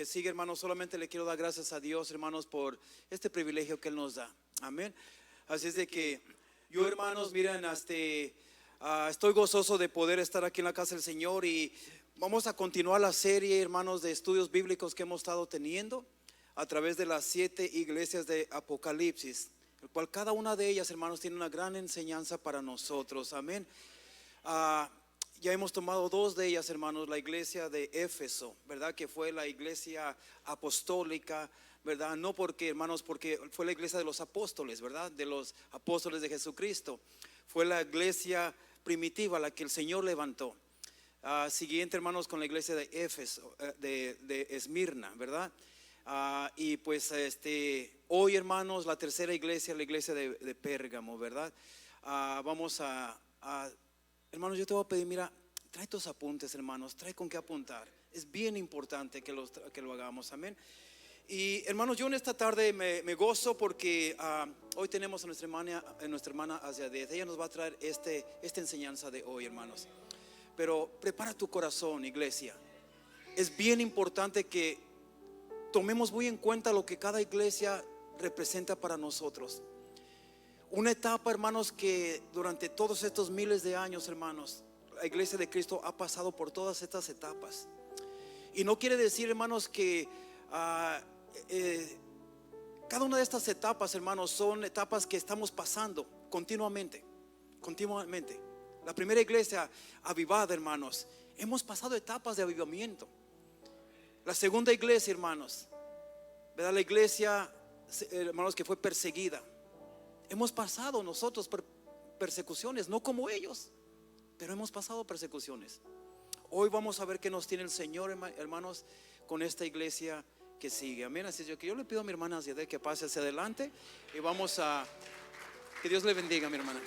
sigue, hermanos, solamente le quiero dar gracias a Dios, hermanos, por este privilegio que Él nos da. Amén. Así es de que yo, hermanos, miren, estoy gozoso de poder estar aquí en la casa del Señor y vamos a continuar la serie, hermanos, de estudios bíblicos que hemos estado teniendo a través de las 7 iglesias de Apocalipsis, el cual cada una de ellas, hermanos, tiene una gran enseñanza para nosotros. Amén. Ya hemos tomado 2 de ellas, hermanos. La iglesia de Éfeso, ¿verdad? Que fue la iglesia apostólica, ¿verdad? No porque, hermanos, porque fue la iglesia de los apóstoles, ¿verdad? De los apóstoles de Jesucristo. Fue la iglesia primitiva, la que el Señor levantó. Siguiente, hermanos, con la iglesia de Éfeso, de Esmirna, ¿verdad? Y pues hoy, hermanos, la tercera iglesia, la iglesia de Pérgamo, ¿verdad? Hermanos, yo te voy a pedir, mira, trae tus apuntes, hermanos, trae con qué apuntar. Es bien importante que lo hagamos, amén. Y hermanos, yo en esta tarde me gozo porque hoy tenemos a nuestra hermana Aziadet. Ella nos va a traer esta enseñanza de hoy, hermanos. Pero prepara tu corazón, iglesia. Es bien importante que tomemos muy en cuenta lo que cada iglesia representa para nosotros. Una etapa, hermanos, que durante todos estos miles de años, hermanos, la iglesia de Cristo ha pasado por todas estas etapas. Y no quiere decir, hermanos, que cada una de estas etapas, hermanos, son etapas que estamos pasando continuamente. La primera iglesia avivada, hermanos, hemos pasado etapas de avivamiento. La segunda iglesia, hermanos, ¿verdad? La iglesia, hermanos, que fue perseguida. Hemos pasado nosotros por persecuciones, no como ellos, pero hemos pasado persecuciones. Hoy vamos a ver qué nos tiene el Señor, hermanos, con esta iglesia que sigue. Amén. Así es que yo le pido a mi hermana Aziadet que pase hacia adelante y vamos a que Dios le bendiga, mi hermana.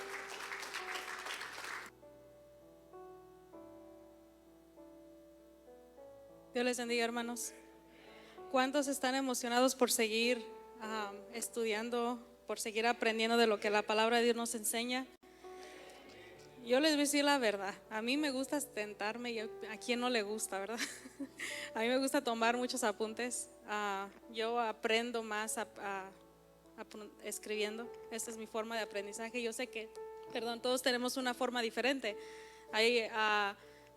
Dios les bendiga, hermanos. ¿Cuántos están emocionados por seguir estudiando, por seguir aprendiendo de lo que la palabra de Dios nos enseña? Yo les voy a decir la verdad, a mí me gusta tentarme y a quien no le gusta, ¿verdad? A mí me gusta tomar muchos apuntes. Yo aprendo más escribiendo. Esta es mi forma de aprendizaje. Yo sé que, todos tenemos una forma diferente. Hay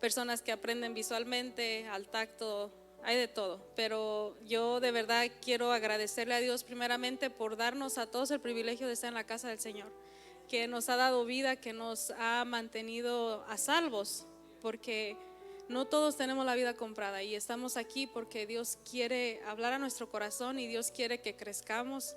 personas que aprenden visualmente, al tacto, hay de todo, pero yo de verdad quiero agradecerle a Dios primeramente por darnos a todos el privilegio de estar en la casa del Señor, que nos ha dado vida, que nos ha mantenido a salvos, porque no todos tenemos la vida comprada y estamos aquí porque Dios quiere hablar a nuestro corazón y Dios quiere que crezcamos,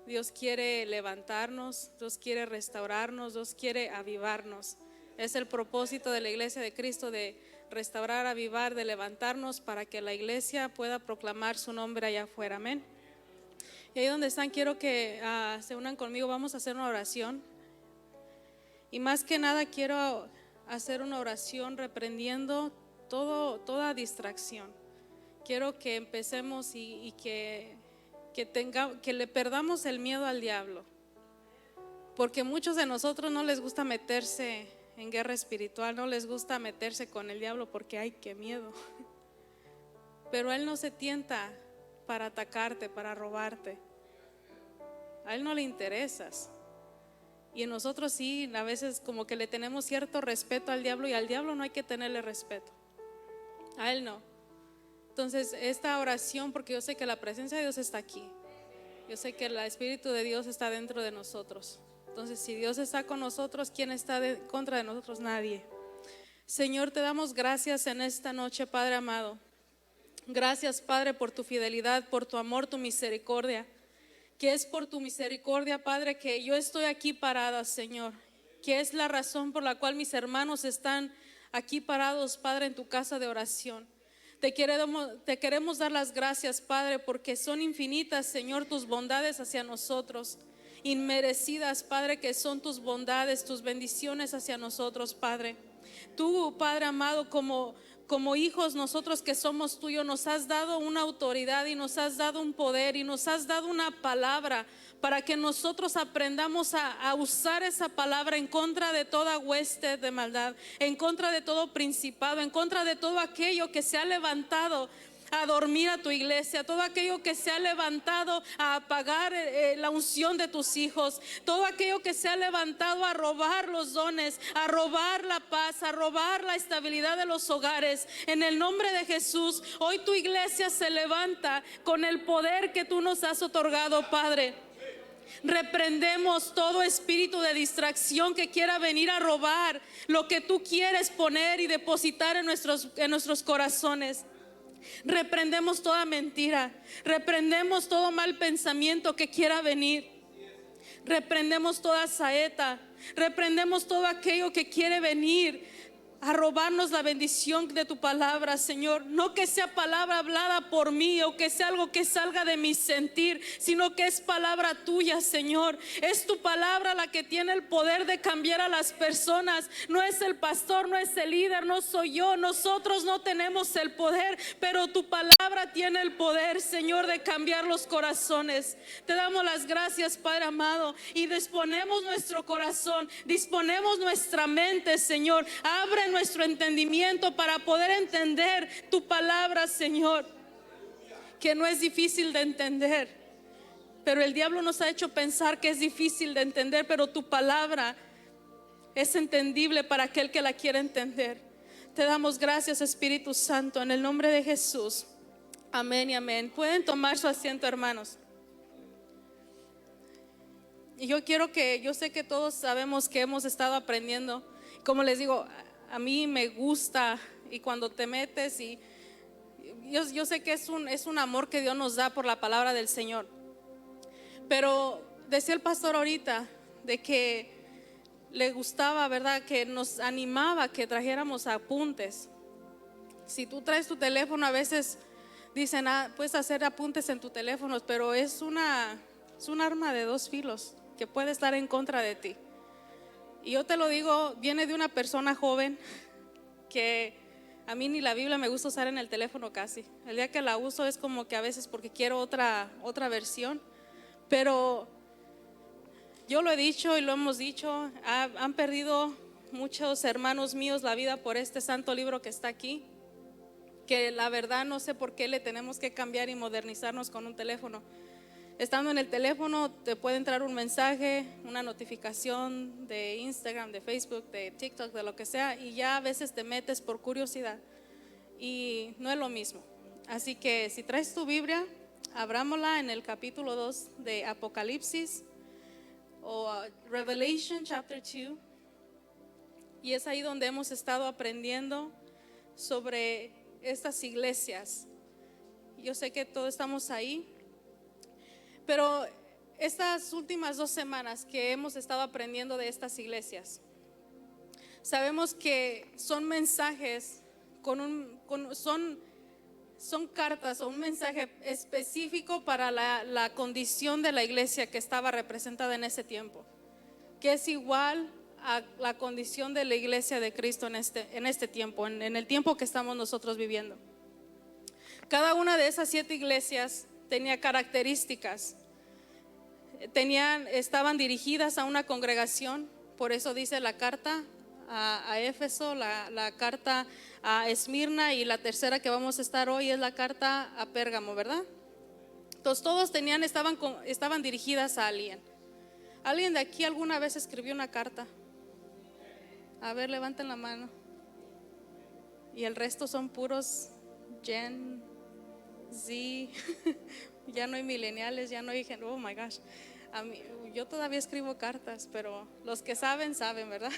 Dios quiere levantarnos, Dios quiere restaurarnos, Dios quiere avivarnos. Es el propósito de la iglesia de Cristo, de restaurar, avivar, de levantarnos para que la iglesia pueda proclamar su nombre allá afuera. Amén. Y ahí donde están, quiero que se unan conmigo. Vamos a hacer una oración. Y más que nada quiero hacer una oración reprendiendo toda distracción. Quiero que empecemos y que le perdamos el miedo al diablo. Porque muchos de nosotros no les gusta meterse en guerra espiritual, no les gusta meterse con el diablo porque ay, qué miedo. Pero él no se tienta para atacarte, para robarte. A él no le interesas. Y nosotros sí, a veces como que le tenemos cierto respeto al diablo, y al diablo no hay que tenerle respeto. A él no. Entonces esta oración, porque yo sé que la presencia de Dios está aquí, yo sé que el Espíritu de Dios está dentro de nosotros. Entonces, si Dios está con nosotros, ¿quién está en contra de nosotros? Nadie. Señor, te damos gracias en esta noche, Padre amado. Gracias, Padre, por tu fidelidad, por tu amor, tu misericordia. Que es por tu misericordia, Padre, que yo estoy aquí parada, Señor. Que es la razón por la cual mis hermanos están aquí parados, Padre, en tu casa de oración. Te queremos dar las gracias, Padre, porque son infinitas, Señor, tus bondades hacia nosotros. Inmerecidas, Padre, que son tus bondades, tus bendiciones hacia nosotros, Padre. Tú, Padre amado, como hijos nosotros que somos tuyos, nos has dado una autoridad y nos has dado un poder y nos has dado una palabra para que nosotros aprendamos a usar esa palabra en contra de toda hueste de maldad, en contra de todo principado, en contra de todo aquello que se ha levantado a dormir a tu iglesia, todo aquello que se ha levantado a apagar la unción de tus hijos, todo aquello que se ha levantado a robar los dones, a robar la paz, a robar la estabilidad de los hogares. En el nombre de Jesús, hoy tu iglesia se levanta con el poder que tú nos has otorgado, Padre. Reprendemos todo espíritu de distracción que quiera venir a robar lo que tú quieres poner y depositar en nuestros corazones. Reprendemos toda mentira, reprendemos todo mal pensamiento que quiera venir, reprendemos toda saeta, reprendemos todo aquello que quiere venir a robarnos la bendición de tu palabra, Señor. No que sea palabra hablada por mí o que sea algo que salga de mi sentir, sino que es palabra tuya, Señor. Es tu palabra la que tiene el poder de cambiar a las personas. No es el pastor, no es el líder, no soy yo. Nosotros no tenemos el poder, pero tu palabra tiene el poder, Señor, de cambiar los corazones. Te damos las gracias, Padre amado, y disponemos nuestro corazón, disponemos nuestra mente, Señor. Abre nuestro entendimiento para poder entender tu palabra, Señor, que no es difícil de entender, pero el diablo nos ha hecho pensar que es difícil de entender, pero tu palabra es entendible para aquel que la quiere entender. Te damos gracias, Espíritu Santo, en el nombre de Jesús. Amén y amén. Pueden tomar su asiento, hermanos. Y yo sé que todos sabemos que hemos estado aprendiendo. Como les digo, a mí me gusta, y cuando te metes, y yo sé que es un amor que Dios nos da por la palabra del Señor. Pero decía el pastor ahorita de que le gustaba, ¿verdad? Que nos animaba que trajéramos apuntes. Si tú traes tu teléfono, a veces dicen, puedes hacer apuntes en tu teléfono, pero es un arma de dos filos que puede estar en contra de ti. Y yo te lo digo, viene de una persona joven que a mí ni la Biblia me gusta usar en el teléfono casi. El día que la uso es como que a veces porque quiero otra versión. Pero yo lo he dicho y lo hemos dicho, han perdido muchos hermanos míos la vida por este santo libro que está aquí, que la verdad no sé por qué le tenemos que cambiar y modernizarnos con un teléfono. Estando en el teléfono te puede entrar un mensaje, una notificación de Instagram, de Facebook, de TikTok, de lo que sea, y ya a veces te metes por curiosidad y no es lo mismo. Así que si traes tu Biblia, abrámosla en el capítulo 2 de Apocalipsis o Revelation chapter 2, y es ahí donde hemos estado aprendiendo sobre estas iglesias. Yo sé que todos estamos ahí, pero estas últimas 2 semanas que hemos estado aprendiendo de estas iglesias, sabemos que son mensajes son cartas o un mensaje específico para la condición de la iglesia que estaba representada en ese tiempo, que es igual a la condición de la iglesia de Cristo en este tiempo, en el tiempo que estamos nosotros viviendo. Cada una de esas 7 iglesias tenía características, estaban dirigidas a una congregación. Por eso dice la carta a Éfeso, la carta a Esmirna, y la tercera que vamos a estar hoy es la carta a Pérgamo, ¿verdad? Entonces todos estaban dirigidas a alguien. ¿Alguien de aquí alguna vez escribió una carta? A ver, levanten la mano. Y el resto son puros Gen Z. Ya no hay millennials, ya no hay gente. Oh my gosh. Yo todavía escribo cartas, pero los que saben, ¿verdad?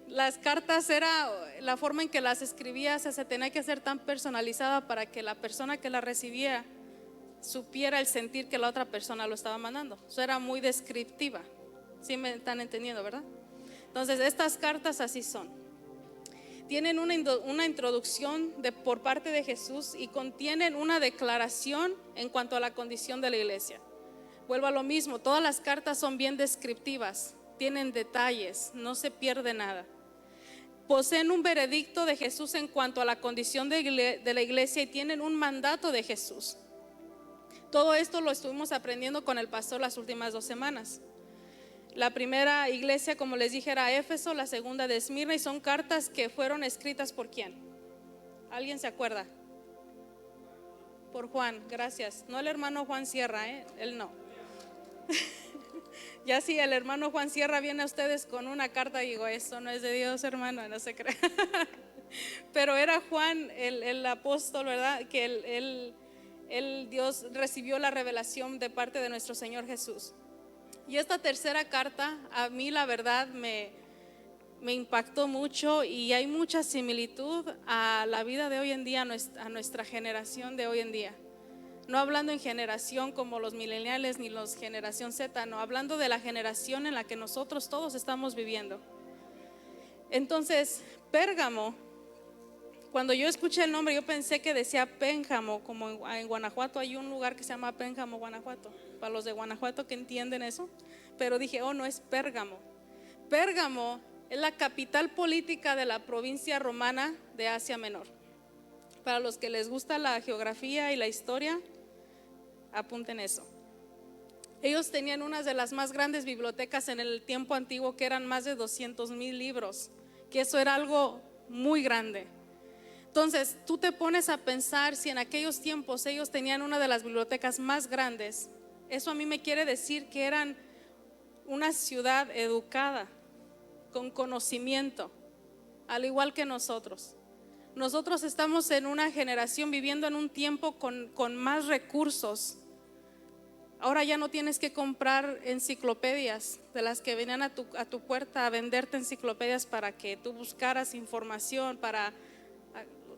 Las cartas era la forma en que las escribía, se tenía que hacer tan personalizada para que la persona que la recibía supiera el sentir que la otra persona lo estaba mandando. Eso era muy descriptiva. ¿Sí me están entendiendo, verdad? Entonces estas cartas así son. Tienen una introducción por parte de Jesús y contienen una declaración en cuanto a la condición de la iglesia. Vuelvo a lo mismo, todas las cartas son bien descriptivas, tienen detalles, no se pierde nada. Poseen un veredicto de Jesús en cuanto a la condición de la iglesia y tienen un mandato de Jesús. Todo esto lo estuvimos aprendiendo con el pastor las últimas 2 semanas. La primera iglesia, como les dije, era Éfeso, la segunda de Esmirna, y son cartas que fueron escritas ¿por quién? ¿Alguien se acuerda? por Juan, gracias. No el hermano Juan Sierra, él no. Ya si el hermano Juan Sierra viene a ustedes con una carta, digo, eso no es de Dios, hermano, no se cree. Pero era Juan el apóstol, ¿verdad? Que Dios recibió la revelación de parte de nuestro Señor Jesús. Y esta tercera carta a mí la verdad me impactó mucho, y hay mucha similitud a la vida de hoy en día, a nuestra generación de hoy en día. No hablando en generación como los millennials ni los generación Z, no, hablando de la generación en la que nosotros todos estamos viviendo. Entonces, Pérgamo, cuando yo escuché el nombre, yo pensé que decía Pénjamo, como en Guanajuato hay un lugar que se llama Pénjamo, Guanajuato, para los de Guanajuato que entienden eso. Pero dije, oh, no, es Pérgamo. Pérgamo es la capital política de la provincia romana de Asia Menor. Para los que les gusta la geografía y la historia, apunten eso. Ellos tenían una de las más grandes bibliotecas en el tiempo antiguo, que eran más de 200,000 libros, que eso era algo muy grande. Entonces tú te pones a pensar, si en aquellos tiempos ellos tenían una de las bibliotecas más grandes, eso a mí me quiere decir que eran una ciudad educada, con conocimiento, al igual que nosotros. Nosotros estamos en una generación viviendo en un tiempo con más recursos. Ahora ya no tienes que comprar enciclopedias de las que venían a tu puerta a venderte enciclopedias para que tú buscaras información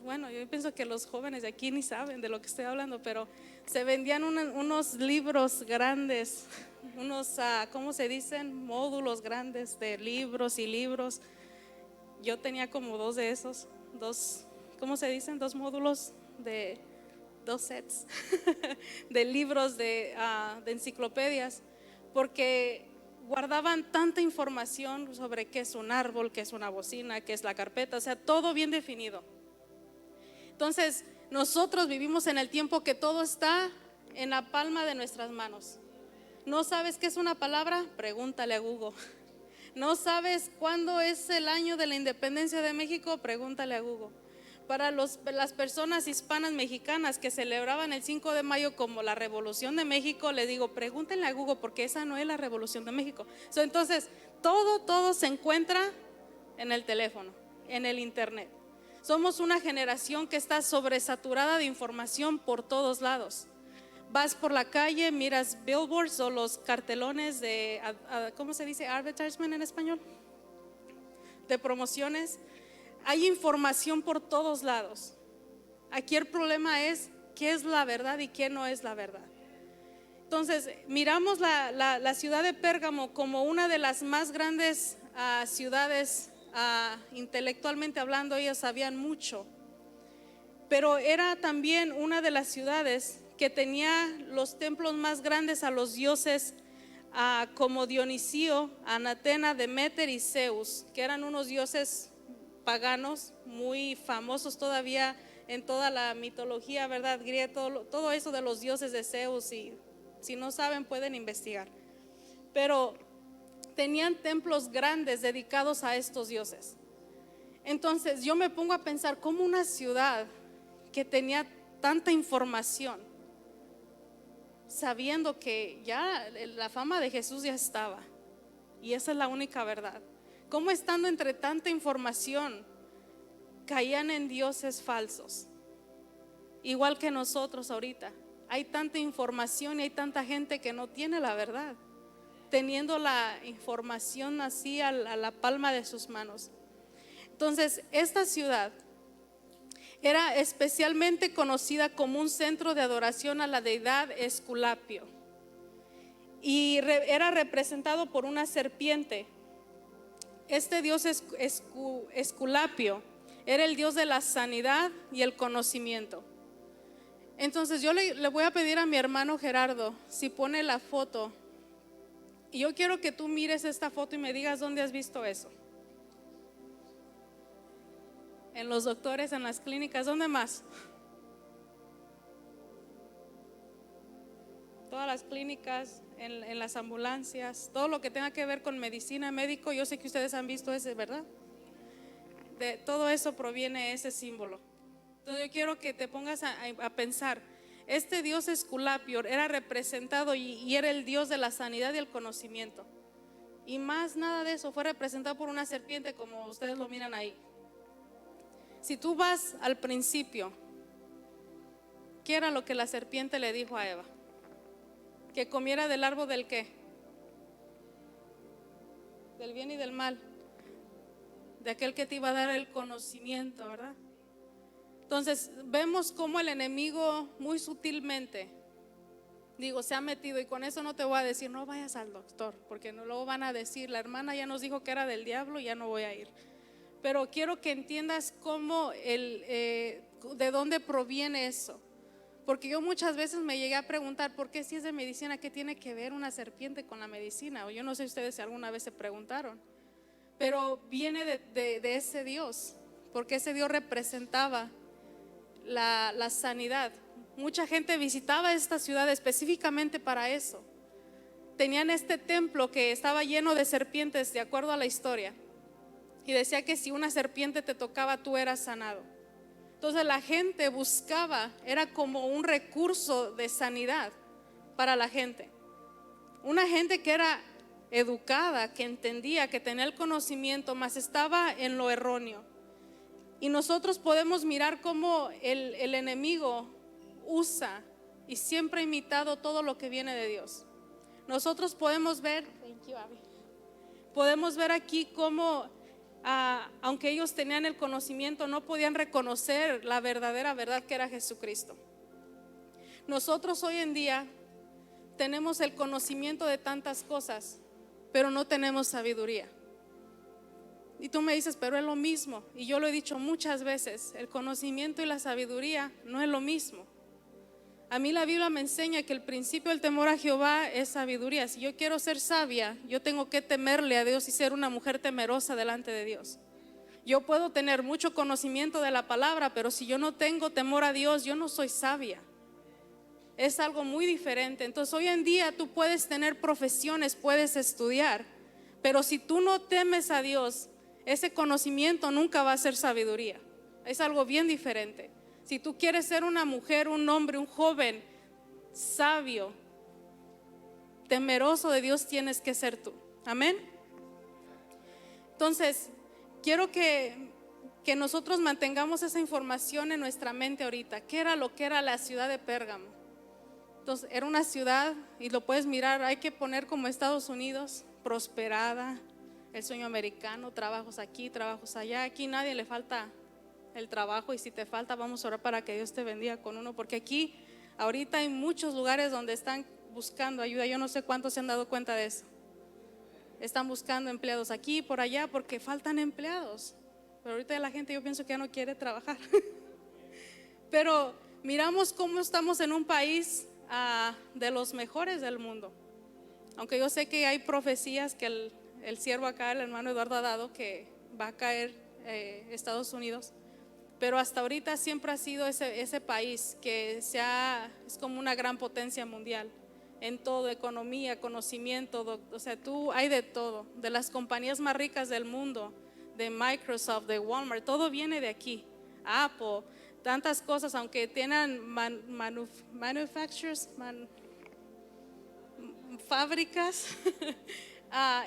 bueno, yo pienso que los jóvenes de aquí ni saben de lo que estoy hablando, pero se vendían unos libros grandes, unos, ¿cómo se dicen? Módulos grandes de libros y libros. Yo tenía como dos de esos, ¿cómo se dicen? Dos módulos de 2 sets de libros de enciclopedias, porque guardaban tanta información sobre qué es un árbol, qué es una bocina, qué es la carpeta, o sea, todo bien definido. Entonces, nosotros vivimos en el tiempo que todo está en la palma de nuestras manos. ¿No sabes qué es una palabra? Pregúntale a Google. ¿No sabes cuándo es el año de la independencia de México? Pregúntale a Google. Para las personas hispanas mexicanas que celebraban el 5 de mayo como la Revolución de México, le digo, pregúntenle a Google, porque esa no es la Revolución de México. Entonces, todo se encuentra en el teléfono, en el internet. Somos una generación que está sobresaturada de información por todos lados. Vas por la calle, miras billboards o los cartelones de, ¿cómo se dice? Advertisement en español, de promociones. Hay información por todos lados. Aquí el problema es qué es la verdad y qué no es la verdad. Entonces, miramos la ciudad de Pérgamo como una de las más grandes ciudades. Intelectualmente hablando, ellos sabían mucho, pero era también una de las ciudades que tenía los templos más grandes a los dioses como Dionisio, Anatena, Demeter y Zeus, que eran unos dioses paganos muy famosos todavía en toda la mitología, ¿verdad? Griega, todo eso de los dioses de Zeus, y si no saben pueden investigar. Pero tenían templos grandes dedicados a estos dioses. Entonces yo me pongo a pensar cómo una ciudad que tenía tanta información, sabiendo que ya la fama de Jesús ya estaba, y esa es la única verdad, cómo estando entre tanta información caían en dioses falsos, igual que nosotros ahorita. Hay tanta información y hay tanta gente que no tiene la verdad, teniendo la información así a la palma de sus manos. Entonces, esta ciudad era especialmente conocida como un centro de adoración a la deidad Esculapio, y era representado por una serpiente. Este dios Esculapio era el dios de la sanidad y el conocimiento. Entonces yo le voy a pedir a mi hermano Gerardo si pone la foto. Y yo quiero que tú mires esta foto y me digas dónde has visto eso. En los doctores, en las clínicas, ¿dónde más? Todas las clínicas, en las ambulancias, todo lo que tenga que ver con medicina, médico. Yo sé que ustedes han visto ese, ¿verdad? De todo eso proviene ese símbolo. Entonces yo quiero que te pongas a pensar. este dios Esculapio era representado y era el dios de la sanidad y el conocimiento. Y más nada de eso, fue representado por una serpiente como ustedes lo miran ahí. Si tú vas al principio, ¿qué era lo que la serpiente le dijo a Eva? Que comiera del árbol del ¿qué? Del bien y del mal, de aquel que te iba a dar el conocimiento, ¿verdad? Entonces vemos cómo el enemigo muy sutilmente, se ha metido, y con eso no te voy a decir no vayas al doctor, porque no luego van a decir la hermana ya nos dijo que era del diablo, ya no voy a ir. Pero quiero que entiendas cómo de dónde proviene eso. Porque yo muchas veces me llegué a preguntar ¿por qué si es de medicina, qué tiene que ver una serpiente con la medicina? O yo no sé ustedes si alguna vez se preguntaron. Pero viene de ese Dios, porque ese Dios representaba la sanidad. Mucha gente visitaba esta ciudad específicamente para eso. Tenían este templo que estaba lleno de serpientes, de acuerdo a la historia, y decía que si una serpiente te tocaba tú eras sanado. Entonces la gente buscaba, era como un recurso de sanidad para la gente. Una gente que era educada, que entendía, que tenía el conocimiento, mas estaba en lo erróneo. Y nosotros podemos mirar cómo el enemigo usa y siempre ha imitado todo lo que viene de Dios. Nosotros podemos ver, aquí cómo aunque ellos tenían el conocimiento, no podían reconocer la verdadera verdad que era Jesucristo. Nosotros hoy en día tenemos el conocimiento de tantas cosas, pero no tenemos sabiduría. Y tú me dices, pero es lo mismo. Y yo lo he dicho muchas veces, el conocimiento y la sabiduría no es lo mismo. A mí la Biblia me enseña que el principio del temor a Jehová es sabiduría. Si yo quiero ser sabia, yo tengo que temerle a Dios y ser una mujer temerosa delante de Dios. Yo puedo tener mucho conocimiento de la palabra, pero si yo no tengo temor a Dios, yo no soy sabia. Es algo muy diferente. Entonces hoy en día tú puedes tener profesiones, puedes estudiar, pero si tú no temes a Dios, ese conocimiento nunca va a ser sabiduría. Es algo bien diferente. Si tú quieres ser una mujer, un hombre, un joven sabio, temeroso de Dios, tienes que ser tú. Amén. Entonces, quiero que nosotros mantengamos esa información en nuestra mente ahorita. ¿Qué era lo que era la ciudad de Pérgamo? Entonces, era una ciudad, y lo puedes mirar, hay que poner como Estados Unidos, prosperada, el sueño americano, trabajos aquí, trabajos allá. Aquí nadie le falta el trabajo, y si te falta vamos a orar para que Dios te bendiga con uno, porque aquí ahorita hay muchos lugares donde están buscando ayuda. Yo no sé cuántos se han dado cuenta de eso. Están buscando empleados aquí y por allá porque faltan empleados, pero ahorita la gente, yo pienso que ya no quiere trabajar. Pero miramos cómo estamos en un país de los mejores del mundo, aunque yo sé que hay profecías que el siervo acá, el hermano Eduardo, ha dado que va a caer Estados Unidos. Pero hasta ahorita siempre ha sido ese país que es como una gran potencia mundial en todo, economía, conocimiento, o sea, hay de todo, de las compañías más ricas del mundo, de Microsoft, de Walmart, todo viene de aquí. Apple, tantas cosas, aunque tienen fábricas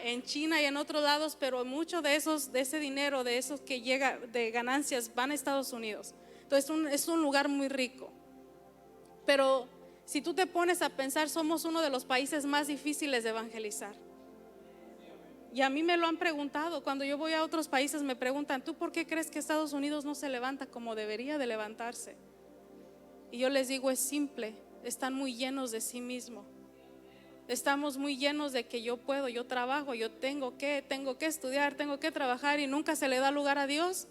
en China y en otros lados, pero mucho de ese dinero, de esos que llega de ganancias, van a Estados Unidos. Entonces es un lugar muy rico. Pero si tú te pones a pensar, somos uno de los países más difíciles de evangelizar. Y a mí me lo han preguntado, cuando yo voy a otros países me preguntan, ¿tú por qué crees que Estados Unidos no se levanta como debería de levantarse? Y yo les digo, es simple, están muy llenos de sí mismos. Estamos muy llenos de que yo puedo, yo trabajo, yo tengo que estudiar, tengo que trabajar, y nunca se le da lugar a Dios.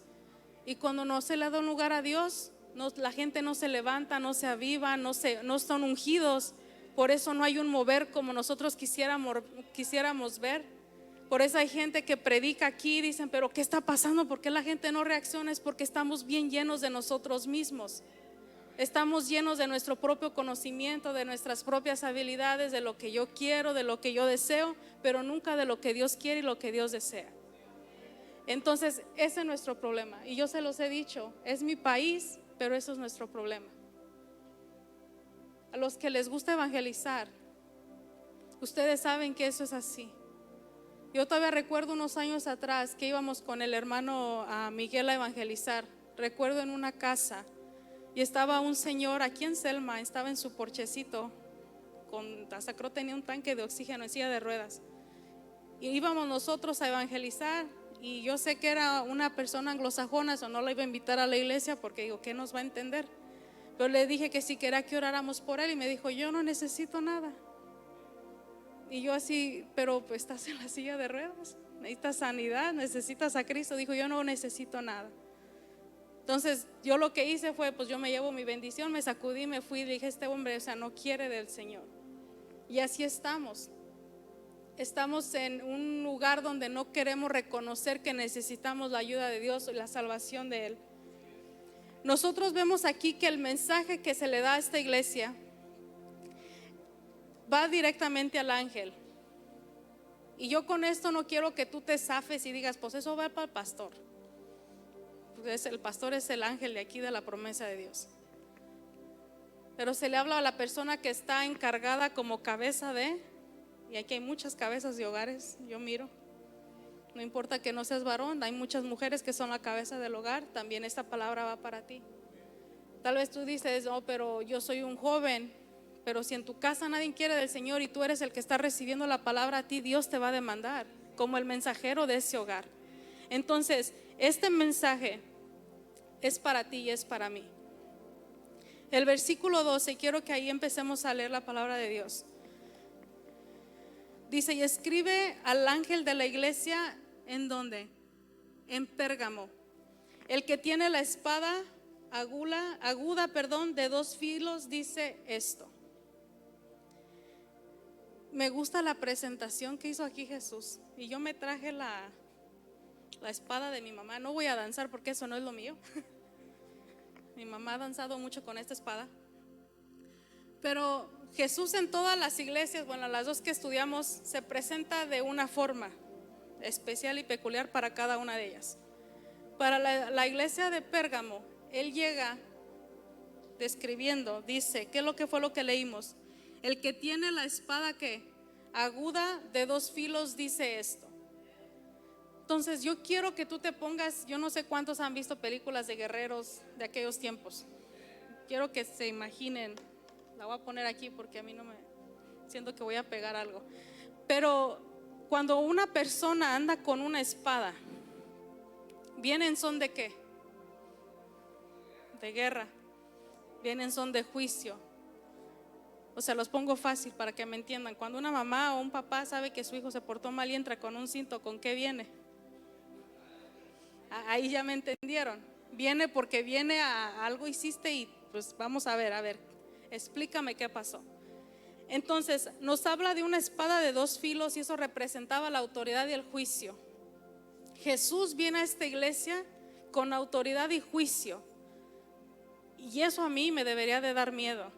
Y cuando no se le da un lugar a Dios, la gente no se levanta, no se aviva, no son ungidos. Por eso no hay un mover como nosotros quisiéramos ver. Por eso hay gente que predica aquí y dicen, pero ¿qué está pasando? ¿Por qué la gente no reacciona? Es porque estamos bien llenos de nosotros mismos. Estamos llenos de nuestro propio conocimiento, de nuestras propias habilidades, de lo que yo quiero, de lo que yo deseo, pero nunca de lo que Dios quiere y lo que Dios desea. Entonces ese es nuestro problema, y yo se los he dicho, es mi país, pero eso es nuestro problema. a los que les gusta evangelizar, ustedes saben que eso es así. Yo todavía recuerdo unos años atrás que íbamos con el hermano Miguel a evangelizar. Recuerdo en una casa y estaba un señor aquí en Selma, estaba en su porchecito, hasta creo tenía un tanque de oxígeno en silla de ruedas. Y íbamos nosotros a evangelizar y yo sé que era una persona anglosajona, o no la iba a invitar a la iglesia porque digo, ¿qué nos va a entender? Pero le dije que si quería que oráramos por él y me dijo, yo no necesito nada. Y yo así, pero pues estás en la silla de ruedas, necesitas sanidad, necesitas a Cristo. Dijo, yo no necesito nada. Entonces yo lo que hice fue, pues yo me llevo mi bendición, me sacudí, me fui y dije, este hombre, o sea, no quiere del Señor. Y así estamos. Estamos en un lugar donde no queremos reconocer que necesitamos la ayuda de Dios y la salvación de Él. Nosotros vemos aquí que el mensaje que se le da a esta iglesia va directamente al ángel. Y yo con esto no quiero que tú te zafes y digas, pues eso va para el pastor. Pues el pastor es el ángel de aquí de la promesa de Dios. Pero se le habla a la persona que está encargada como cabeza de, y aquí hay muchas cabezas de hogares, yo miro. No importa que no seas varón, hay muchas mujeres que son la cabeza del hogar. También esta palabra va para ti. Tal vez tú dices, no, pero yo soy un joven. Pero si en tu casa nadie quiere del Señor y tú eres el que está recibiendo la palabra a ti, Dios te va a demandar como el mensajero de ese hogar. Entonces, este mensaje es para ti y es para mí. El versículo 12, quiero que ahí empecemos a leer la palabra de Dios. Dice, y escribe al ángel de la iglesia, ¿en dónde? En Pérgamo. El que tiene la espada aguda, de 2 filos, dice esto. Me gusta la presentación que hizo aquí Jesús. Y yo me traje la espada de mi mamá. No voy a danzar porque eso no es lo mío. Mi mamá ha danzado mucho con esta espada. Pero Jesús en todas las iglesias, bueno, las 2 que estudiamos, se presenta de una forma especial y peculiar para cada una de ellas. Para la iglesia de Pérgamo, Él llega describiendo, dice, ¿qué es lo que fue lo que leímos? El que tiene la espada que aguda de 2 filos dice esto. Entonces yo quiero que tú te pongas, yo no sé cuántos han visto películas de guerreros de aquellos tiempos. Quiero que se imaginen, la voy a poner aquí porque a mí no me siento que voy a pegar algo. Pero cuando una persona anda con una espada, ¿viene en son de qué? De guerra. Viene en son de juicio. O sea, los pongo fácil para que me entiendan. Cuando una mamá o un papá sabe que su hijo se portó mal y entra con un cinto, ¿con qué viene? Ahí ya me entendieron. Viene porque viene a algo hiciste y pues vamos a ver, explícame qué pasó. Entonces nos habla de una espada de 2 filos y eso representaba la autoridad y el juicio. Jesús viene a esta iglesia con autoridad y juicio. Y eso a mí me debería de dar miedo.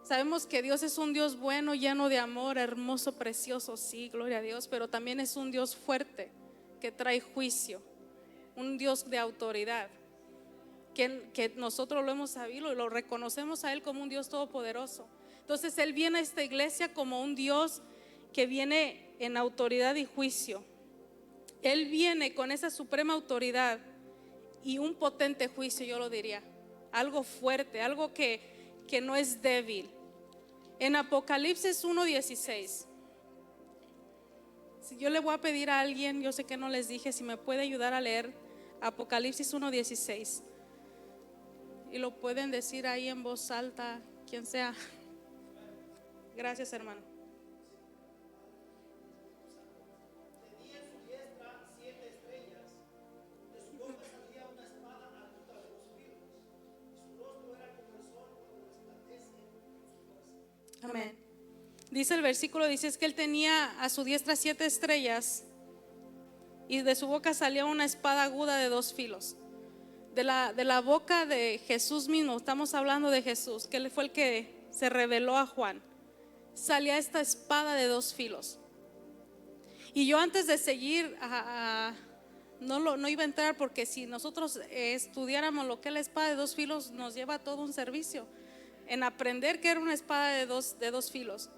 Sabemos que Dios es un Dios bueno, lleno de amor, hermoso, precioso, sí, gloria a Dios, pero también es un Dios fuerte que trae juicio, un Dios de autoridad, que nosotros lo hemos sabido y lo reconocemos a Él como un Dios todopoderoso. Entonces Él viene a esta iglesia como un Dios que viene en autoridad y juicio. Él viene con esa suprema autoridad y un potente juicio, yo lo diría, algo fuerte, algo que no es débil. En Apocalipsis 1:16, si yo le voy a pedir a alguien, yo sé que no les dije, si me puede ayudar a leer Apocalipsis 1:16 y lo pueden decir ahí en voz alta, quien sea. Gracias, hermano. Tenía en su diestra 7 estrellas, de su boca salía una espada aguda de 2 filos, y su rostro era como el sol cuando resplandece en su fuerza. Amén. Dice el versículo, dice es que él tenía a su diestra 7 estrellas y de su boca salía una espada aguda de 2 filos. De la boca de Jesús mismo, estamos hablando de Jesús, que él fue el que se reveló a Juan. Salía esta espada de 2 filos. Y yo antes de seguir no iba a entrar porque si nosotros estudiáramos lo que es la espada de 2 filos nos lleva a todo un servicio. en aprender que era una espada de dos filos.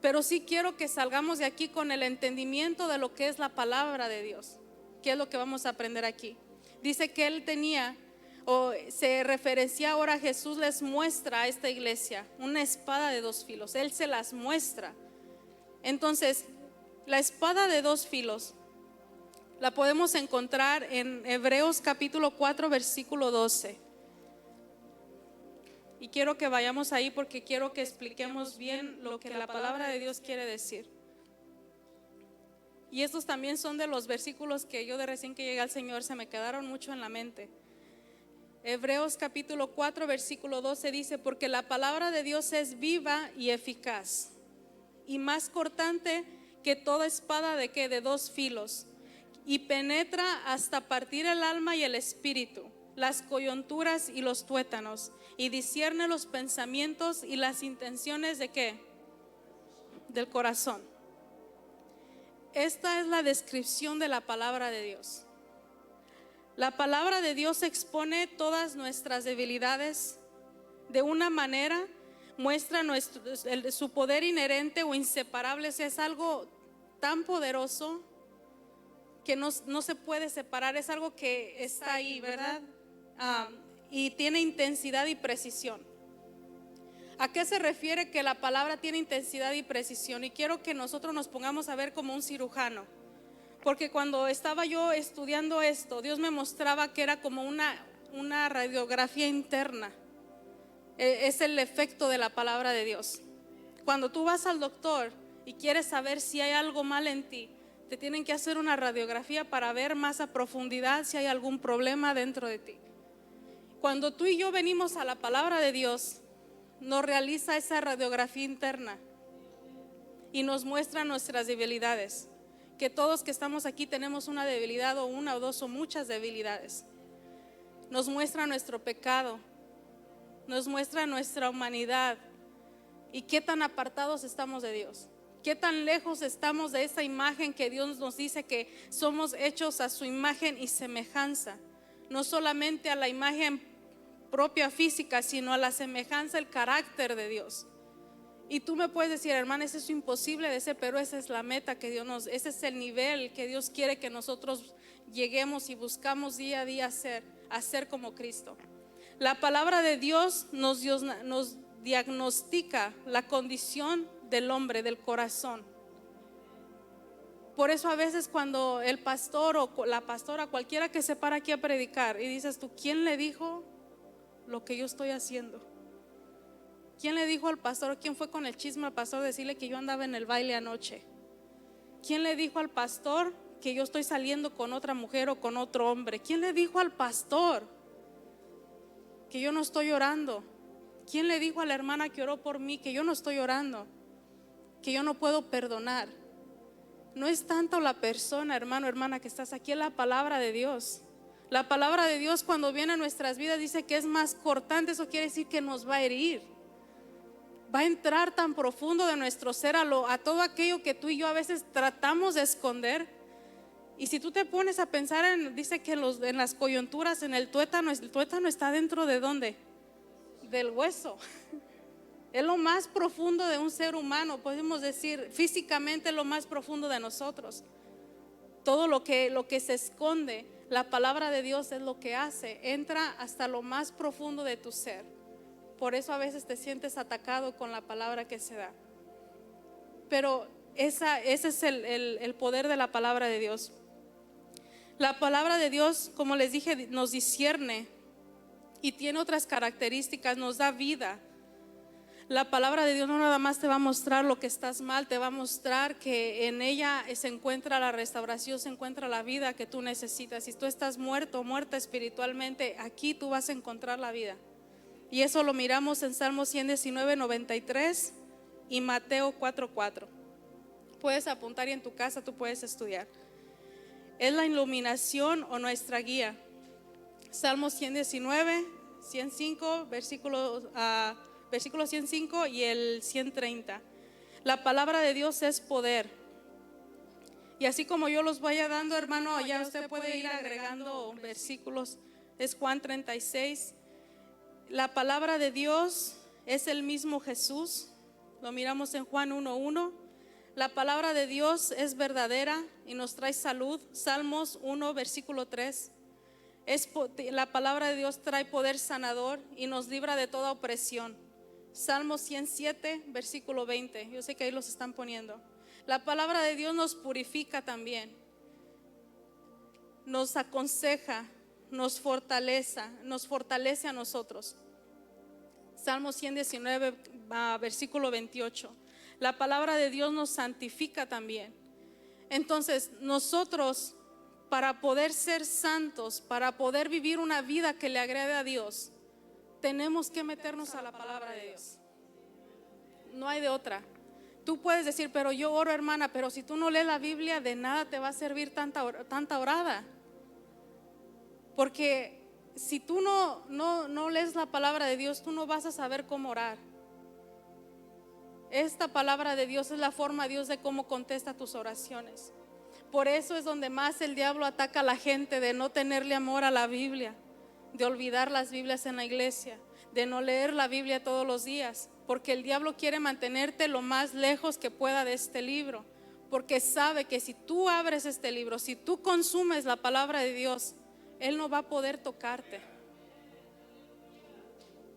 Pero sí quiero que salgamos de aquí con el entendimiento de lo que es la palabra de Dios. ¿Qué es lo que vamos a aprender aquí? Dice que él tenía, o se referencia ahora, Jesús les muestra a esta iglesia una espada de dos filos. Él se las muestra. Entonces, la espada de dos filos la podemos encontrar en Hebreos capítulo 4, versículo 12. Y quiero que vayamos ahí porque quiero que expliquemos bien lo que la palabra de Dios quiere decir. Y estos también son de los versículos que yo de recién que llegué al Señor se me quedaron mucho en la mente. Hebreos capítulo 4, versículo 12 dice: porque la palabra de Dios es viva y eficaz, y más cortante que toda espada de ¿qué? De dos filos, y penetra hasta partir el alma y el espíritu, las coyunturas y los tuétanos, y discierne los pensamientos y las intenciones de ¿qué? Del corazón. Esta es la descripción de la palabra de Dios. La palabra de Dios expone todas nuestras debilidades de una manera, muestra su poder inherente o inseparable. Es algo tan poderoso que no se puede separar, es algo que está ahí, ¿verdad? Y tiene intensidad y precisión. ¿A qué se refiere que la palabra tiene intensidad y precisión? Y quiero que nosotros nos pongamos a ver como un cirujano, porque cuando estaba yo estudiando esto, Dios me mostraba que era como una radiografía interna. Es el efecto de la palabra de Dios. Cuando tú vas al doctor y quieres saber si hay algo mal en ti, te tienen que hacer una radiografía para ver más a profundidad si hay algún problema dentro de ti. Cuando tú y yo venimos a la palabra de Dios, nos realiza esa radiografía interna y nos muestra nuestras debilidades, que todos que estamos aquí tenemos una debilidad, o una o dos o muchas debilidades. Nos muestra nuestro pecado, nos muestra nuestra humanidad y qué tan apartados estamos de Dios, qué tan lejos estamos de esa imagen que Dios nos dice que somos hechos a su imagen y semejanza, no solamente a la imagen propia física, sino a la semejanza, el carácter de Dios. Y tú me puedes decir, hermana, eso es imposible de ser, pero esa es la meta que Dios ese es el nivel que Dios quiere que nosotros lleguemos y buscamos día a día hacer como Cristo. La palabra de Dios nos diagnostica la condición del hombre, del corazón. Por eso a veces cuando el pastor o la pastora, cualquiera que se para aquí a predicar y dices tú, ¿quién le dijo lo que yo estoy haciendo? ¿Quién le dijo al pastor? ¿Quién fue con el chisme al pastor decirle que yo andaba en el baile anoche? ¿Quién le dijo al pastor que yo estoy saliendo con otra mujer o con otro hombre? ¿Quién le dijo al pastor que yo no estoy orando? ¿Quién le dijo a la hermana que oró por mí que yo no estoy orando? Que yo no puedo perdonar. No es tanto la persona, hermano, hermana, que estás aquí, es la palabra de Dios. La palabra de Dios cuando viene a nuestras vidas dice que es más cortante. Eso quiere decir que nos va a herir, va a entrar tan profundo de nuestro ser a todo aquello que tú y yo a veces tratamos de esconder. Y si tú te pones a pensar dice que en las coyunturas, en el tuétano está dentro de ¿dónde? Del hueso. Es lo más profundo de un ser humano, podemos decir, físicamente lo más profundo de nosotros. Todo lo que se esconde, la palabra de Dios es lo que hace, entra hasta lo más profundo de tu ser. Por eso a veces te sientes atacado con la palabra que se da. Pero ese es el poder de la palabra de Dios. La palabra de Dios, como les dije, nos discierne y tiene otras características, nos da vida. La palabra de Dios no nada más te va a mostrar lo que estás mal, te va a mostrar que en ella se encuentra la restauración, se encuentra la vida que tú necesitas. Si tú estás muerto o muerta espiritualmente, aquí tú vas a encontrar la vida. Y eso lo miramos en Salmo 119, 93 y Mateo 4:4. Puedes apuntar y en tu casa tú puedes estudiar. Es la iluminación o nuestra guía. Salmo 119, 105, versículo 105 y el 130. La palabra de Dios es poder. Y así como yo los vaya dando, hermano, ya usted puede ir agregando versículos. Es Juan 36. La palabra de Dios es el mismo Jesús. Lo miramos en Juan 1:1. La palabra de Dios es verdadera y nos trae salud. Salmos 1, versículo 3. La palabra de Dios trae poder sanador y nos libra de toda opresión. Salmos 107, versículo 20. Yo sé que ahí los están poniendo. La palabra de Dios nos purifica también. Nos aconseja, nos fortalece a nosotros. Salmos 119, versículo 28. La palabra de Dios nos santifica también. Entonces, nosotros, para poder ser santos, para poder vivir una vida que le agrade a Dios, tenemos que meternos a la palabra de Dios. No hay de otra. Tú puedes decir, pero yo oro, hermana, pero si tú no lees la Biblia, de nada te va a servir tanta orada. Porque si tú no lees la palabra de Dios, tú no vas a saber cómo orar. Esta palabra de Dios es la forma de Dios de cómo contesta tus oraciones. Por eso es donde más el diablo ataca a la gente, de no tenerle amor a la Biblia, de olvidar las Biblias en la iglesia, de no leer la Biblia todos los días, porque el diablo quiere mantenerte lo más lejos que pueda de este libro, porque sabe que si tú abres este libro, si tú consumes la palabra de Dios, él no va a poder tocarte.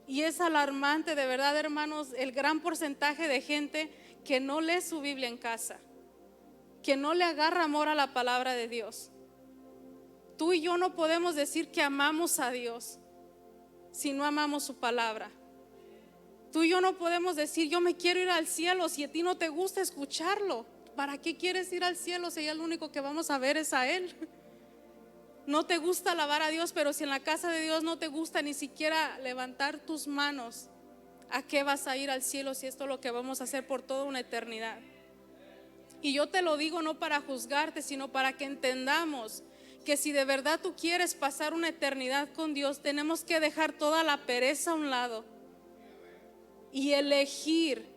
Y es alarmante, de verdad, hermanos, el gran porcentaje de gente que no lee su Biblia en casa, que no le agarra amor a la palabra de Dios. Tú y yo no podemos decir que amamos a Dios si no amamos su palabra. Tú y yo no podemos decir, yo me quiero ir al cielo, si a ti no te gusta escucharlo. ¿Para qué quieres ir al cielo si el único que vamos a ver es a Él? No te gusta alabar a Dios, pero si en la casa de Dios no te gusta ni siquiera levantar tus manos, ¿a qué vas a ir al cielo si esto es lo que vamos a hacer por toda una eternidad? Y yo te lo digo no para juzgarte, sino para que entendamos que si de verdad tú quieres pasar una eternidad con Dios, tenemos que dejar toda la pereza a un lado y elegir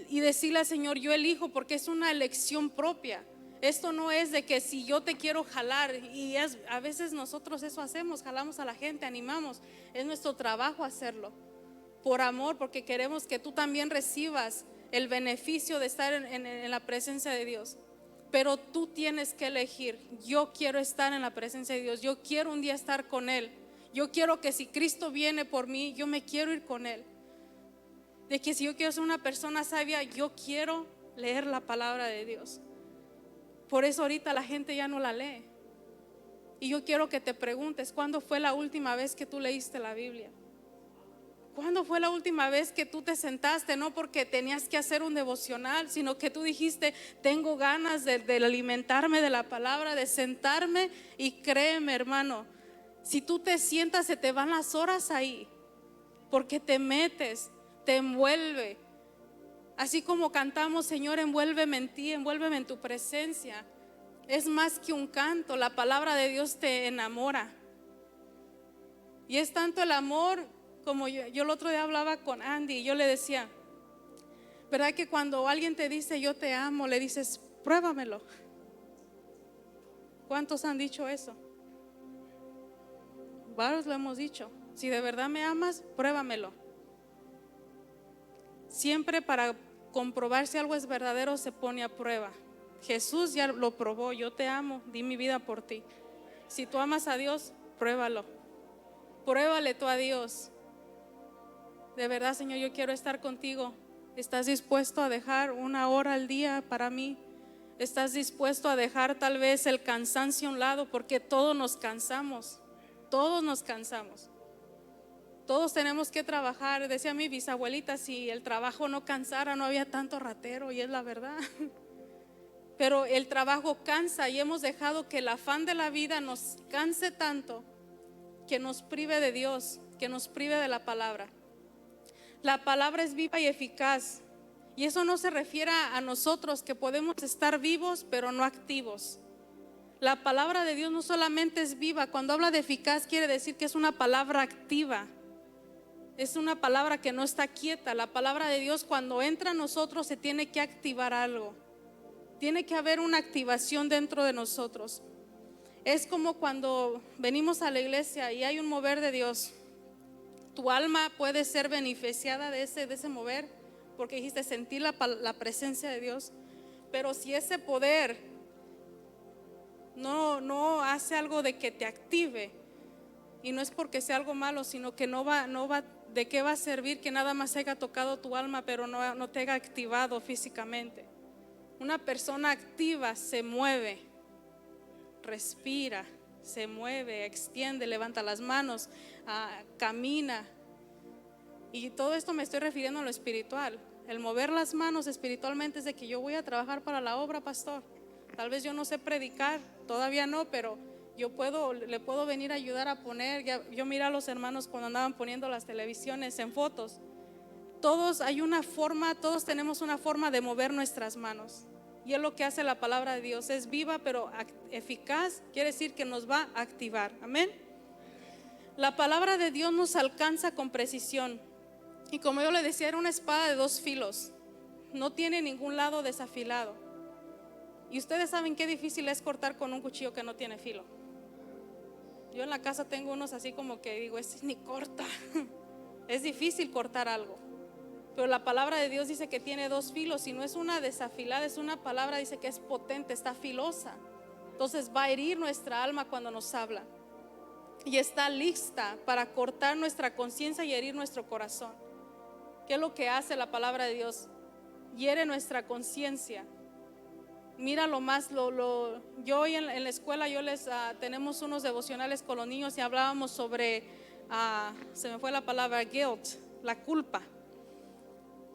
y decirle al Señor, yo elijo, porque es una elección propia. Esto no es de que si yo te quiero jalar, y a veces nosotros eso hacemos, jalamos a la gente, animamos. Es nuestro trabajo hacerlo por amor, porque queremos que tú también recibas el beneficio de estar en la presencia de Dios. Pero tú tienes que elegir, yo quiero estar en la presencia de Dios, yo quiero un día estar con Él, yo quiero que si Cristo viene por mí, yo me quiero ir con Él. De que si yo quiero ser una persona sabia, yo quiero leer la palabra de Dios. Por eso ahorita la gente ya no la lee. Y yo quiero que te preguntes, ¿cuándo fue la última vez que tú leíste la Biblia? ¿Cuándo fue la última vez que tú te sentaste? No porque tenías que hacer un devocional, sino que tú dijiste, tengo ganas de alimentarme de la palabra, de sentarme. Y créeme, hermano, si tú te sientas, se te van las horas ahí, porque te metes, te envuelve. Así como cantamos, Señor, envuélveme en ti, envuélveme en tu presencia. Es más que un canto, la palabra de Dios te enamora. Y es tanto el amor, como yo el otro día hablaba con Andy y yo le decía, ¿verdad que cuando alguien te dice yo te amo, le dices, pruébamelo? ¿Cuántos han dicho eso? Varios lo hemos dicho. Si de verdad me amas, pruébamelo. Siempre para comprobar si algo es verdadero se pone a prueba. Jesús ya lo probó, yo te amo, di mi vida por ti. Si tú amas a Dios, pruébalo. Pruébale tú a Dios. De verdad, Señor, yo quiero estar contigo. ¿Estás dispuesto a dejar una hora al día para mí? ¿Estás dispuesto a dejar tal vez el cansancio a un lado? Porque todos nos cansamos. Todos nos cansamos. Todos tenemos que trabajar. Decía mi bisabuelita, si el trabajo no cansara, no había tanto ratero, y es la verdad. Pero el trabajo cansa y hemos dejado que el afán de la vida nos canse tanto que nos prive de Dios, que nos prive de la palabra. La palabra es viva y eficaz, y eso no se refiere a nosotros que podemos estar vivos pero no activos. La palabra de Dios no solamente es viva, cuando habla de eficaz quiere decir que es una palabra activa. Es una palabra que no está quieta. La palabra de Dios cuando entra a nosotros se tiene que activar algo. Tiene que haber una activación dentro de nosotros. Es como cuando venimos a la iglesia y hay un mover de Dios. tu alma puede ser beneficiada de ese mover, porque dijiste sentir la presencia de Dios. Pero si ese poder no hace algo de que te active, y no es porque sea algo malo, sino que no va, ¿de qué va a servir que nada más haya tocado tu alma, pero no te haya activado físicamente? Una persona activa se mueve, respira, se mueve, extiende, levanta las manos, camina. Y todo esto me estoy refiriendo a lo espiritual. El mover las manos espiritualmente es de que yo voy a trabajar para la obra, pastor. Tal vez yo no sé predicar, todavía no, pero le puedo venir a ayudar a poner. Yo miré a los hermanos cuando andaban poniendo las televisiones en fotos. Todos tenemos una forma de mover nuestras manos. Y es lo que hace la palabra de Dios. Es viva pero eficaz, quiere decir que nos va a activar. Amén. La palabra de Dios nos alcanza con precisión. Y como yo le decía, era una espada de 2 filos. No tiene ningún lado desafilado. Y ustedes saben qué difícil es cortar con un cuchillo que no tiene filo. Yo en la casa tengo unos así como que digo, este ni corta. Es difícil cortar algo. Pero la palabra de Dios dice que tiene 2 filos. Y no es una desafilada, es una palabra, dice que es potente, está filosa. Entonces va a herir nuestra alma cuando nos habla. Y está lista para cortar nuestra conciencia y herir nuestro corazón. ¿Qué es lo que hace la palabra de Dios? Hiere nuestra conciencia. Mira lo más, yo hoy en la escuela tenemos unos devocionales con los niños y hablábamos sobre, se me fue la palabra, guilt, la culpa.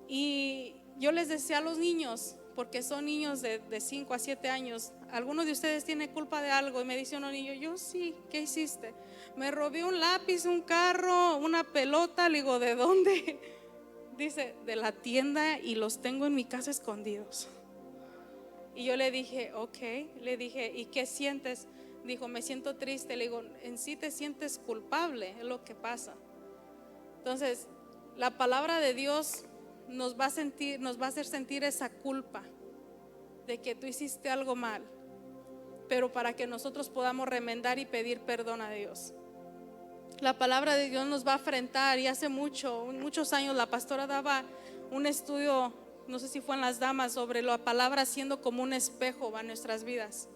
Y yo les decía a los niños, porque son niños de 5 a 7 años, ¿alguno de ustedes tiene culpa de algo? Y me dice uno niño, yo sí, ¿qué hiciste? Me robé un lápiz, un carro, una pelota. Le digo, ¿de dónde? Dice, de la tienda y los tengo en mi casa escondidos. Y yo le dije, ok, le dije, ¿y qué sientes? Dijo, me siento triste. Le digo, en sí te sientes culpable, es lo que pasa. Entonces, la palabra de Dios nos va a hacer sentir esa culpa de que tú hiciste algo mal, pero para que nosotros podamos remendar y pedir perdón a Dios. La palabra de Dios nos va a enfrentar. Y hace muchos años la pastora daba un estudio, no sé si fue en las damas, sobre la palabra siendo como un espejo a nuestras vidas.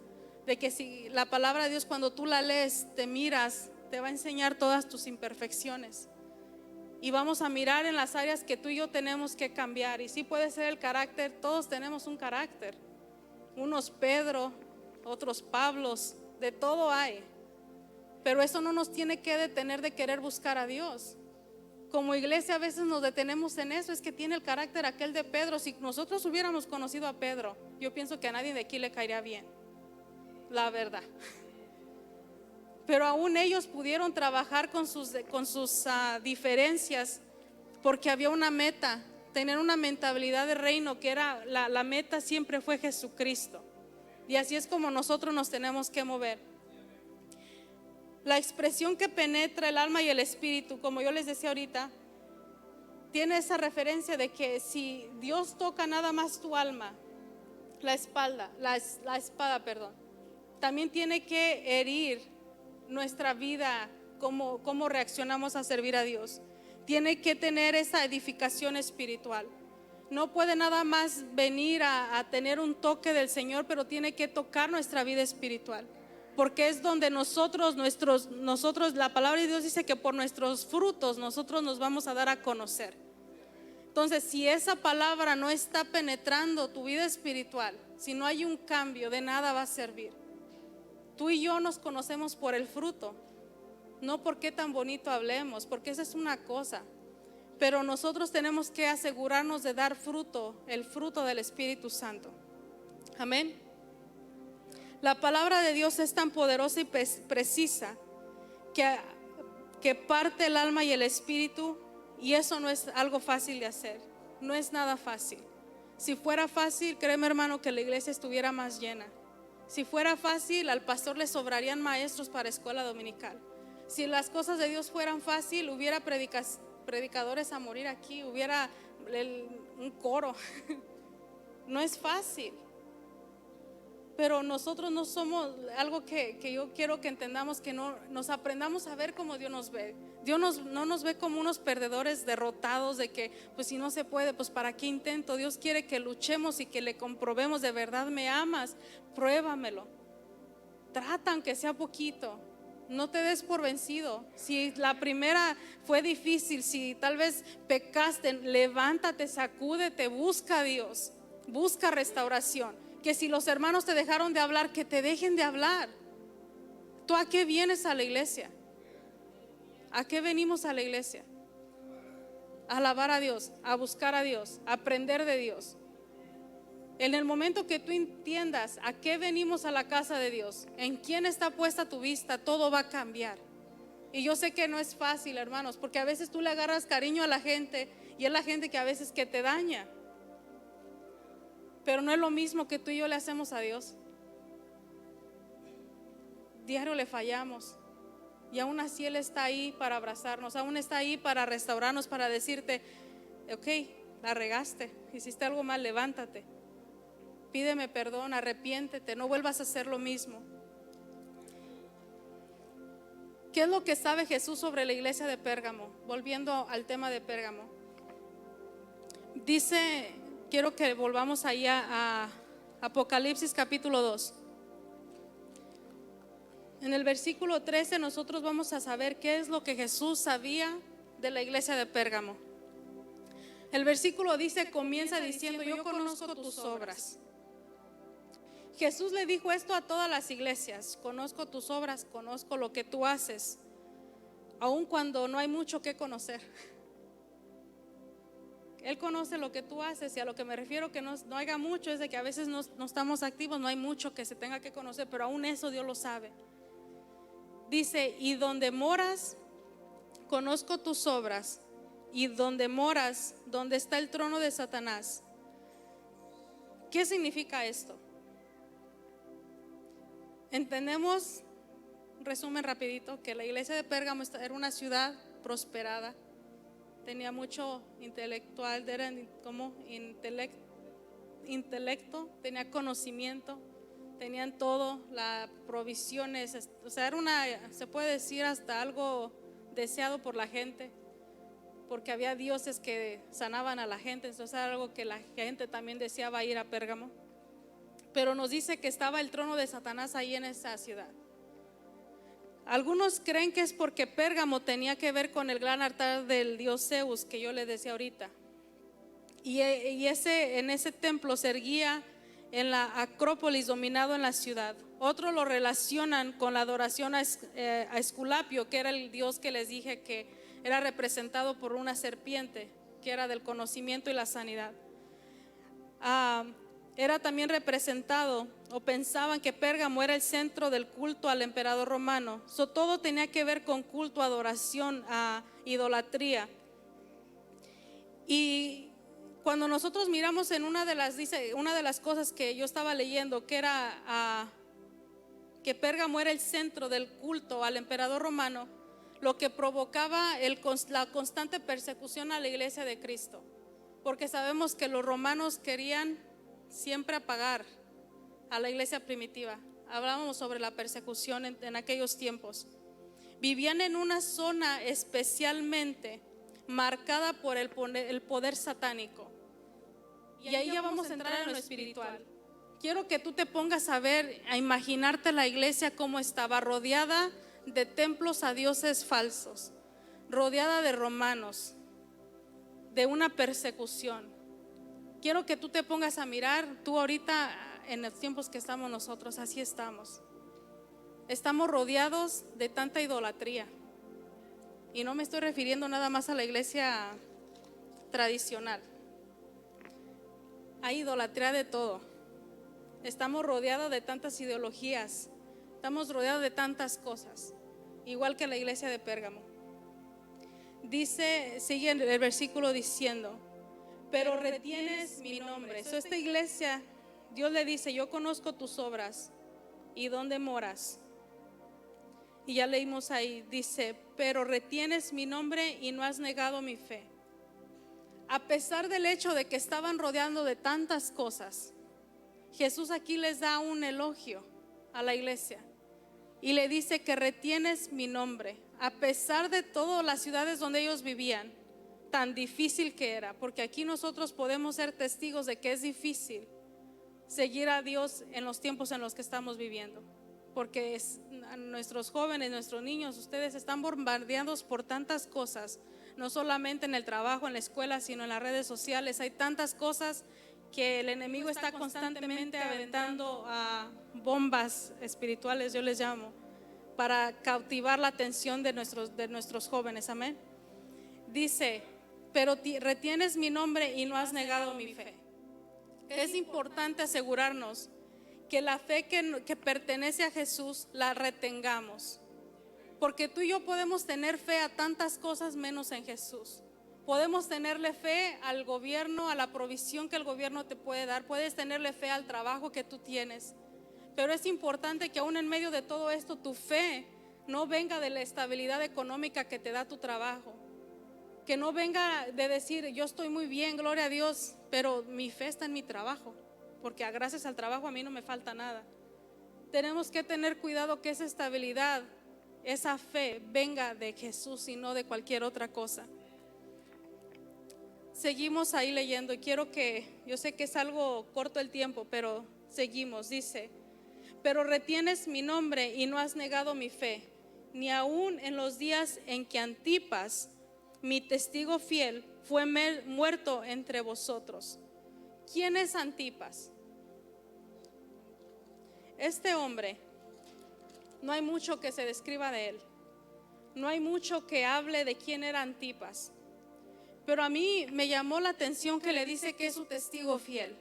De que si la palabra de Dios, cuando tú la lees, te miras, te va a enseñar todas tus imperfecciones. Y vamos a mirar en las áreas que tú y yo tenemos que cambiar. Y sí puede ser el carácter, todos tenemos un carácter. Unos Pedro, otros Pablos, de todo hay. Pero eso no nos tiene que detener de querer buscar a Dios. Como iglesia a veces nos detenemos en eso, es que tiene el carácter aquel de Pedro. Si nosotros hubiéramos conocido a Pedro, yo pienso que a nadie de aquí le caería bien, la verdad. Pero aún ellos pudieron trabajar con sus diferencias, porque había una meta, tener una mentalidad de reino, que era la meta siempre fue Jesucristo. Y así es como nosotros nos tenemos que mover. La expresión que penetra el alma y el espíritu, como yo les decía ahorita, tiene esa referencia de que si Dios toca nada más tu alma, la espada, también tiene que herir nuestra vida, cómo reaccionamos a servir a Dios. Tiene que tener esa edificación espiritual. No puede nada más venir a tener un toque del Señor, pero tiene que tocar nuestra vida espiritual. Porque es donde nosotros, la palabra de Dios dice que por nuestros frutos nosotros nos vamos a dar a conocer. Entonces, si esa palabra no está penetrando tu vida espiritual, si no hay un cambio, de nada va a servir. Tú y yo nos conocemos por el fruto, no por qué tan bonito hablemos, porque esa es una cosa. Pero nosotros tenemos que asegurarnos de dar fruto, el fruto del Espíritu Santo. Amén. La palabra de Dios es tan poderosa y precisa que parte el alma y el espíritu, y eso no es algo fácil de hacer. No es nada fácil. Si fuera fácil, créeme hermano, que la iglesia estuviera más llena. Si fuera fácil, al pastor le sobrarían maestros para escuela dominical. Si las cosas de Dios fueran fácil, hubiera predicadores a morir aquí, hubiera un coro. No es fácil. Pero nosotros no somos, algo que yo quiero que entendamos, que no nos aprendamos a ver como Dios nos ve. Dios no nos ve como unos perdedores derrotados de que pues si no se puede, pues para qué intento. Dios quiere que luchemos y que le comprobemos: de verdad me amas, pruébamelo. Trata aunque sea poquito. No te des por vencido. Si la primera fue difícil, si tal vez pecaste, levántate, sacúdete, busca a Dios, busca restauración. Que si los hermanos te dejaron de hablar, que te dejen de hablar. ¿Tú a qué vienes a la iglesia? ¿A qué venimos a la iglesia? A alabar a Dios, a buscar a Dios, a aprender de Dios. En el momento que tú entiendas a qué venimos a la casa de Dios, en quién está puesta tu vista, todo va a cambiar. Y yo sé que no es fácil, hermanos, porque a veces tú le agarras cariño a la gente y es la gente que a veces que te daña. Pero no es lo mismo que tú y yo le hacemos a Dios. Diario le fallamos y aún así Él está ahí para abrazarnos, aún está ahí para restaurarnos, para decirte: ok, la regaste, hiciste algo mal, levántate, pídeme perdón, arrepiéntete, no vuelvas a hacer lo mismo. ¿Qué es lo que sabe Jesús sobre la iglesia de Pérgamo? Volviendo al tema de Pérgamo, dice, quiero que volvamos ahí a Apocalipsis capítulo 2. En el versículo 13 nosotros vamos a saber qué es lo que Jesús sabía de la iglesia de Pérgamo. El versículo dice, comienza diciendo: yo conozco tus obras. Jesús le dijo esto a todas las iglesias: conozco tus obras, conozco lo que tú haces, aun cuando no hay mucho que conocer. Él conoce lo que tú haces, y a lo que me refiero que no haya mucho es de que a veces no estamos activos, no hay mucho que se tenga que conocer, pero aún eso Dios lo sabe. Dice: y donde moras, conozco tus obras, y donde moras, donde está el trono de Satanás. ¿Qué significa esto? Entendemos, resumen rapidito, que la iglesia de Pérgamo era una ciudad prosperada, tenía mucho intelectual, era como intelecto, tenía conocimiento, tenían todo, las provisiones, o sea, era se puede decir hasta algo deseado por la gente, porque había dioses que sanaban a la gente, entonces era algo que la gente también deseaba ir a Pérgamo. Pero nos dice que estaba el trono de Satanás ahí en esa ciudad. Algunos creen que es porque Pérgamo tenía que ver con el gran altar del dios Zeus que yo les decía ahorita. Y en ese templo se erguía en la Acrópolis, dominado en la ciudad. Otros lo relacionan con la adoración a Esculapio, que era el dios que les dije que era representado por una serpiente, que era del conocimiento y la sanidad. Era también representado, o pensaban que Pérgamo era el centro del culto al emperador romano. Todo tenía que ver con culto, adoración, idolatría. Y cuando nosotros miramos en una de las cosas que yo estaba leyendo, que era que Pérgamo era el centro del culto al emperador romano, lo que provocaba la constante persecución a la iglesia de Cristo, porque sabemos que los romanos querían siempre apagar a la iglesia primitiva. Hablábamos sobre la persecución en aquellos tiempos. Vivían en una zona especialmente marcada por el poder satánico. Y ahí ya vamos a entrar en lo espiritual. Quiero que tú te pongas a ver, a imaginarte la iglesia como estaba, rodeada de templos a dioses falsos, rodeada de romanos, de una persecución. Quiero que tú te pongas a mirar, tú ahorita en los tiempos que estamos nosotros, así estamos. Estamos rodeados de tanta idolatría. Y no me estoy refiriendo nada más a la iglesia tradicional. Hay idolatría de todo. Estamos rodeados de tantas ideologías. Estamos rodeados de tantas cosas. Igual que la iglesia de Pérgamo. Sigue el versículo diciendo: pero retienes mi nombre. Esta iglesia, Dios le dice: yo conozco tus obras y dónde moras. Y ya leímos ahí, dice: pero retienes mi nombre y no has negado mi fe. A pesar del hecho de que estaban rodeando de tantas cosas, Jesús aquí les da un elogio a la iglesia y le dice que retienes mi nombre, a pesar de todas las ciudades donde ellos vivían, tan difícil que era, porque aquí nosotros podemos ser testigos de que es difícil seguir a Dios en los tiempos en los que estamos viviendo, porque nuestros jóvenes, nuestros niños, ustedes están bombardeados por tantas cosas, no solamente en el trabajo, en la escuela, sino en las redes sociales. Hay tantas cosas que el enemigo está constantemente aventando a bombas espirituales, yo les llamo, para cautivar la atención de nuestros jóvenes. Amén. Dice, pero retienes mi nombre y no has negado mi fe. Es importante asegurarnos que la fe que pertenece a Jesús la retengamos, porque tú y yo podemos tener fe a tantas cosas menos en Jesús. Podemos tenerle fe al gobierno, a la provisión que el gobierno te puede dar. Puedes tenerle fe al trabajo que tú tienes. Pero es importante que aún en medio de todo esto, tu fe no venga de la estabilidad económica que te da tu trabajo. Que no venga de decir, yo estoy muy bien, gloria a Dios, pero mi fe está en mi trabajo, porque gracias al trabajo a mí no me falta nada. Tenemos que tener cuidado que esa estabilidad, esa fe venga de Jesús y no de cualquier otra cosa. Seguimos ahí leyendo y yo sé que es algo corto el tiempo, pero seguimos. Dice, pero retienes mi nombre y no has negado mi fe, ni aún en los días en que Antipas, mi testigo fiel, fue muerto entre vosotros. ¿Quién es Antipas? Este hombre, no hay mucho que se describa de él, no hay mucho que hable de quién era Antipas. Pero a mí me llamó la atención que le dice que es su testigo fiel.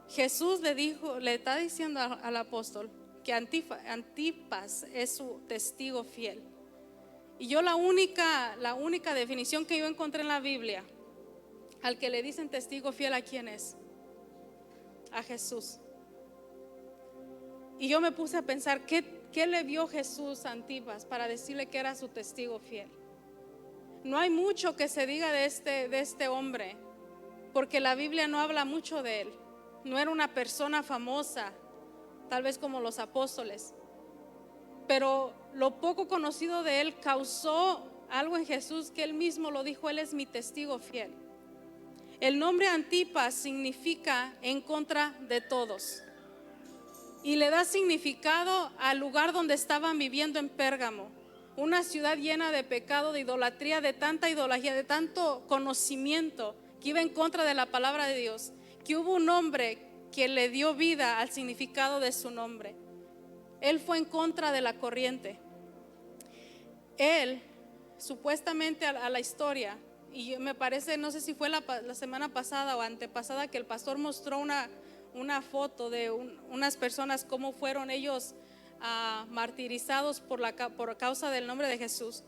Jesús le está diciendo al apóstol que Antipas es su testigo fiel. Y yo la única definición que yo encontré en la Biblia, al que le dicen testigo fiel, ¿a quién es? A Jesús. Y yo me puse a pensar, ¿qué le vio Jesús a Antipas para decirle que era su testigo fiel? No hay mucho que se diga de este hombre, porque la Biblia no habla mucho de él. No era una persona famosa, tal vez como los apóstoles, pero lo poco conocido de él causó algo en Jesús, que él mismo lo dijo: él es mi testigo fiel. El nombre Antipas significa en contra de todos, y le da significado al lugar donde estaban viviendo en Pérgamo, una ciudad llena de pecado, de idolatría, de tanta idolatría, de tanto conocimiento que iba en contra de la palabra de Dios, que hubo un hombre que le dio vida al significado de su nombre. Él fue en contra de la corriente. Él, supuestamente a la historia, y me parece, no sé si fue la semana pasada o antepasada, que el pastor mostró una foto de unas personas, cómo fueron ellos martirizados por causa del nombre de Jesús.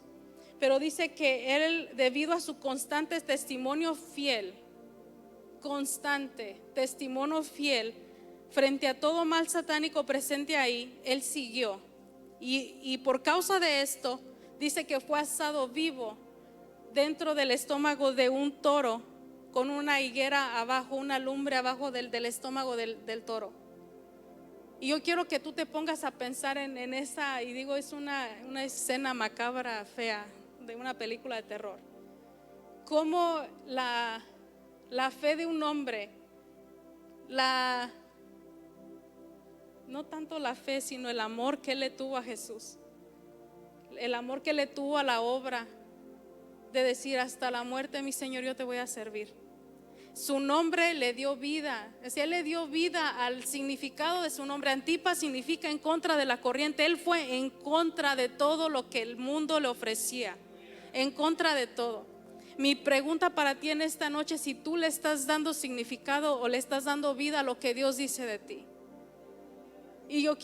Pero dice que él, debido a su constante testimonio fiel, frente a todo mal satánico presente ahí, él siguió. Y por causa de esto, dice que fue asado vivo dentro del estómago de un toro, con una higuera abajo, una lumbre abajo del estómago del toro. Y yo quiero que tú te pongas a pensar en esa, y digo, es una escena macabra, fea, de una película de terror. Cómo la fe de un hombre, no tanto la fe, sino el amor que él le tuvo a Jesús, el amor que le tuvo a la obra, de decir: hasta la muerte, mi Señor, yo te voy a servir. Su nombre le dio vida, él le dio vida al significado de su nombre. Antipas significa en contra de la corriente. Él fue en contra de todo lo que el mundo le ofrecía, en contra de todo. Mi pregunta para ti en esta noche: si tú le estás dando significado o le estás dando vida a lo que Dios dice de ti. Y yo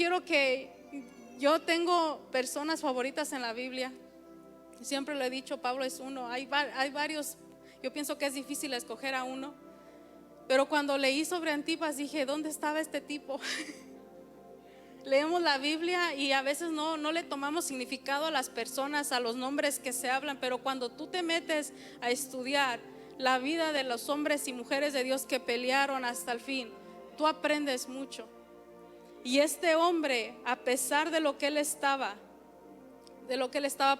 yo tengo personas favoritas en la Biblia. Siempre lo he dicho, Pablo es uno. Hay varios. Yo pienso que es difícil escoger a uno, pero cuando leí sobre Antipas dije: ¿dónde estaba este tipo? Leemos la Biblia y a veces no le tomamos significado a las personas, a los nombres que se hablan, pero cuando tú te metes a estudiar la vida de los hombres y mujeres de Dios que pelearon hasta el fin, tú aprendes mucho. Y este hombre, a pesar de lo que él estaba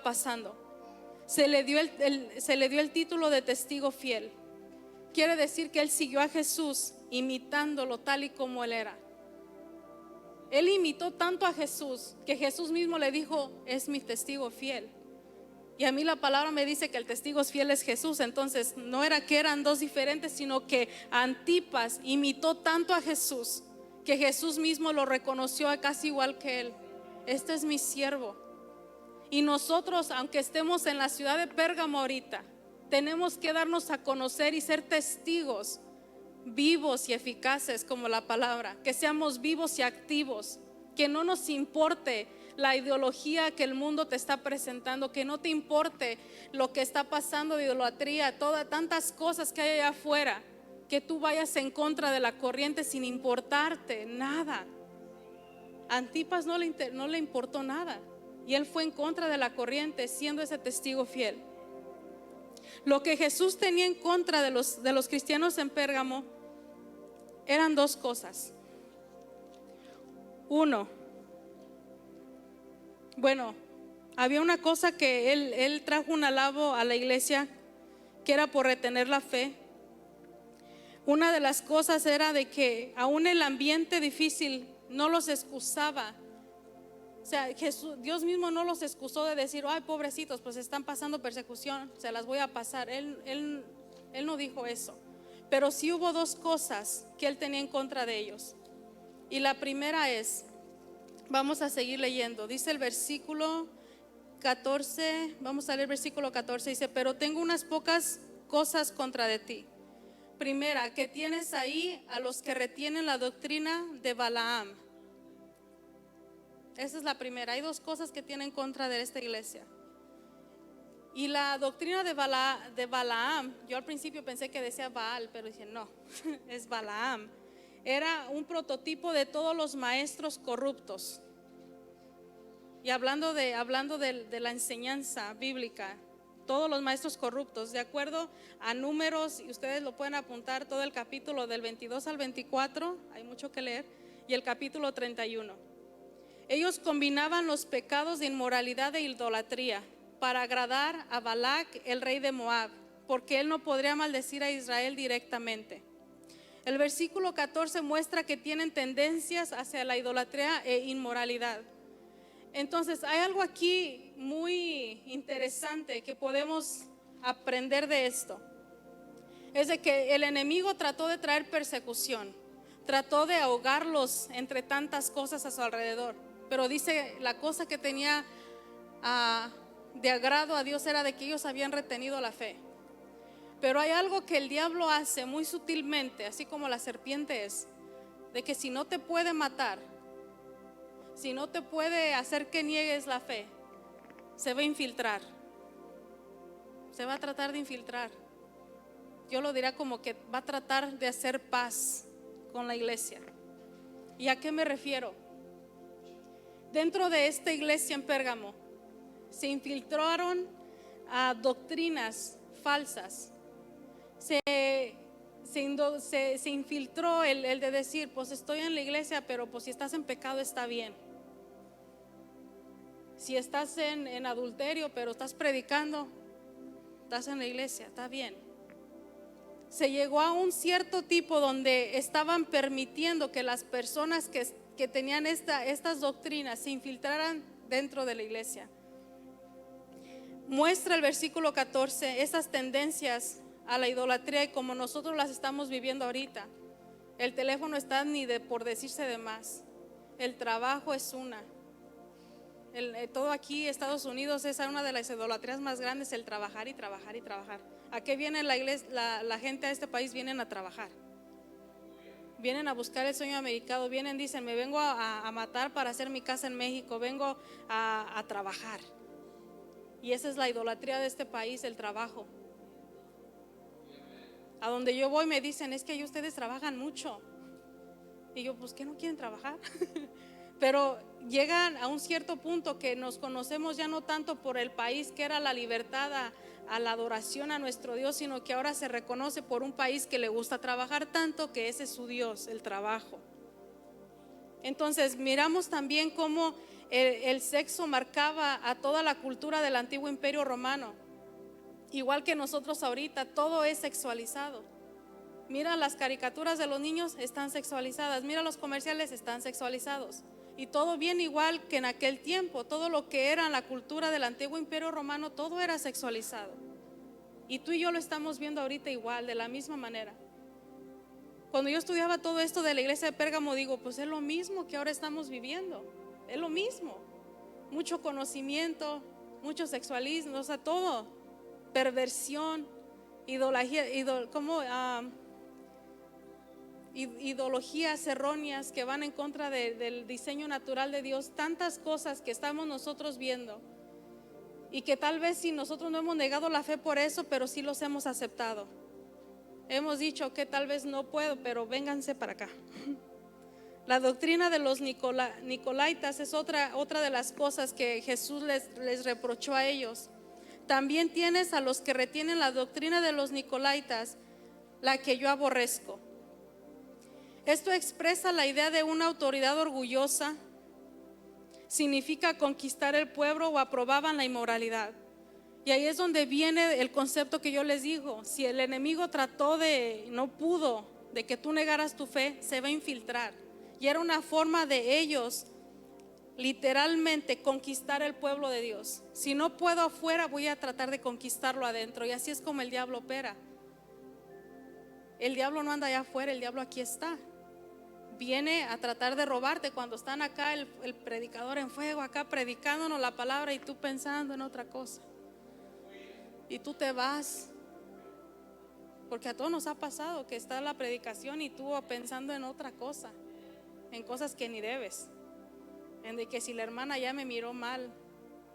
pasando, se le dio el título de testigo fiel. Quiere decir que él siguió a Jesús imitándolo tal y como él era. Él imitó tanto a Jesús que Jesús mismo le dijo: es mi testigo fiel. Y a mí la palabra me dice que el testigo fiel es Jesús. Entonces no era que eran dos diferentes, sino que Antipas imitó tanto a Jesús que Jesús mismo lo reconoció casi igual que él. Este es mi siervo. Y nosotros, aunque estemos en la ciudad de Pérgamo ahorita, tenemos que darnos a conocer y ser testigos vivos y eficaces como la palabra. Que seamos vivos y activos, que no nos importe la ideología que el mundo te está presentando, que no te importe lo que está pasando de idolatría, tantas cosas que hay allá afuera, que tú vayas en contra de la corriente sin importarte nada. Antipas no le importó nada y él fue en contra de la corriente, siendo ese testigo fiel. Lo que Jesús tenía en contra de los cristianos en Pérgamo eran dos cosas. Había una cosa que él trajo un alabo a la iglesia, que era por retener la fe. Una de las cosas era de que aún el ambiente difícil no los excusaba. O sea, Dios mismo no los excusó de decir: ay, pobrecitos, pues están pasando persecución, se las voy a pasar. Él no dijo eso. Pero sí hubo dos cosas que él tenía en contra de ellos. Y la primera es, vamos a seguir leyendo, dice el versículo 14, vamos a leer el versículo 14, dice: pero tengo unas pocas cosas contra de ti. Primera, que tienes ahí a los que retienen la doctrina de Balaam. Esa es la primera. Hay dos cosas que tienen en contra de esta iglesia. Y la doctrina de Balaam, yo al principio pensé que decía Baal, pero dije no, es Balaam. Era un prototipo de todos los maestros corruptos. Y hablando de la enseñanza bíblica, todos los maestros corruptos, de acuerdo a Números, y ustedes lo pueden apuntar, todo el capítulo del 22 al 24, hay mucho que leer, y el capítulo 31. Ellos combinaban los pecados de inmoralidad e idolatría para agradar a Balac, el rey de Moab, porque él no podría maldecir a Israel directamente. El versículo 14 muestra que tienen tendencias hacia la idolatría e inmoralidad. Entonces hay algo aquí muy interesante que podemos aprender de esto. Es de que el enemigo trató de traer persecución, trató de ahogarlos entre tantas cosas a su alrededor. Pero dice, la cosa que tenía de agrado a Dios era de que ellos habían retenido la fe. Pero hay algo que el diablo hace muy sutilmente, así como la serpiente es, de que si no te puede matar, si no te puede hacer que niegues la fe, se va a infiltrar. Se va a tratar de infiltrar. Yo lo diría como que va a tratar de hacer paz con la iglesia. ¿Y a qué me refiero? Dentro de esta iglesia en Pérgamo se infiltraron doctrinas falsas. Se infiltró el de decir: pues estoy en la iglesia, pero pues si estás en pecado está bien. Si estás en adulterio, pero estás predicando, estás en la iglesia, está bien. Se llegó a un cierto tipo donde estaban permitiendo que las personas que tenían estas doctrinas se infiltraran dentro de la iglesia. Muestra el versículo 14 esas tendencias a la idolatría y como nosotros las estamos viviendo ahorita. El teléfono está por decirse de más. El trabajo es una. Todo aquí, Estados Unidos, es una de las idolatrías más grandes, el trabajar y trabajar y trabajar. ¿A qué viene la gente a este país? Vienen a trabajar. Vienen a buscar el sueño americano, dicen: me vengo a matar para hacer mi casa en México, vengo a trabajar. Y esa es la idolatría de este país, el trabajo. A donde yo voy me dicen: es que ustedes trabajan mucho. Y yo, pues, ¿qué no quieren trabajar? Pero llegan a un cierto punto que nos conocemos ya no tanto por el país que era la libertad a la adoración a nuestro Dios, sino que ahora se reconoce por un país que le gusta trabajar tanto, que ese es su Dios, el trabajo. Entonces miramos también cómo el sexo marcaba a toda la cultura del antiguo imperio romano. Igual que nosotros ahorita, todo es sexualizado. Mira las caricaturas de los niños, están sexualizadas. Mira los comerciales, están sexualizados. Y todo bien igual que en aquel tiempo. Todo lo que era la cultura del antiguo imperio romano, todo era sexualizado. Y tú y yo lo estamos viendo ahorita igual, de la misma manera. Cuando yo estudiaba todo esto de la iglesia de Pérgamo, digo, pues es lo mismo que ahora estamos viviendo. Es lo mismo. Mucho conocimiento, mucho sexualismo, o sea, todo. Perversión, ideologías erróneas que van en contra del diseño natural de Dios. Tantas cosas que estamos nosotros viendo. Y que tal vez si nosotros no hemos negado la fe por eso, pero sí los hemos aceptado. Hemos dicho que tal vez no puedo, pero vénganse para acá. La doctrina de los Nicolaitas es otra de las cosas que Jesús les reprochó a ellos. También tienes a los que retienen la doctrina de los Nicolaitas, la que yo aborrezco. Esto expresa la idea de una autoridad orgullosa. Significa conquistar el pueblo o aprobaban la inmoralidad. Y ahí es donde viene el concepto que yo les digo. Si el enemigo no pudo de que tú negaras tu fe, se va a infiltrar. Y era una forma de ellos literalmente conquistar el pueblo de Dios. Si no puedo afuera, voy a tratar de conquistarlo adentro. Y así es como el diablo opera. El diablo no anda allá afuera, el diablo aquí está. Viene a tratar de robarte cuando están acá el predicador en fuego, acá predicándonos la palabra y tú pensando en otra cosa. Y tú te vas, porque a todos nos ha pasado que está la predicación y tú pensando en otra cosa, en cosas que ni debes, en de que si la hermana ya me miró mal,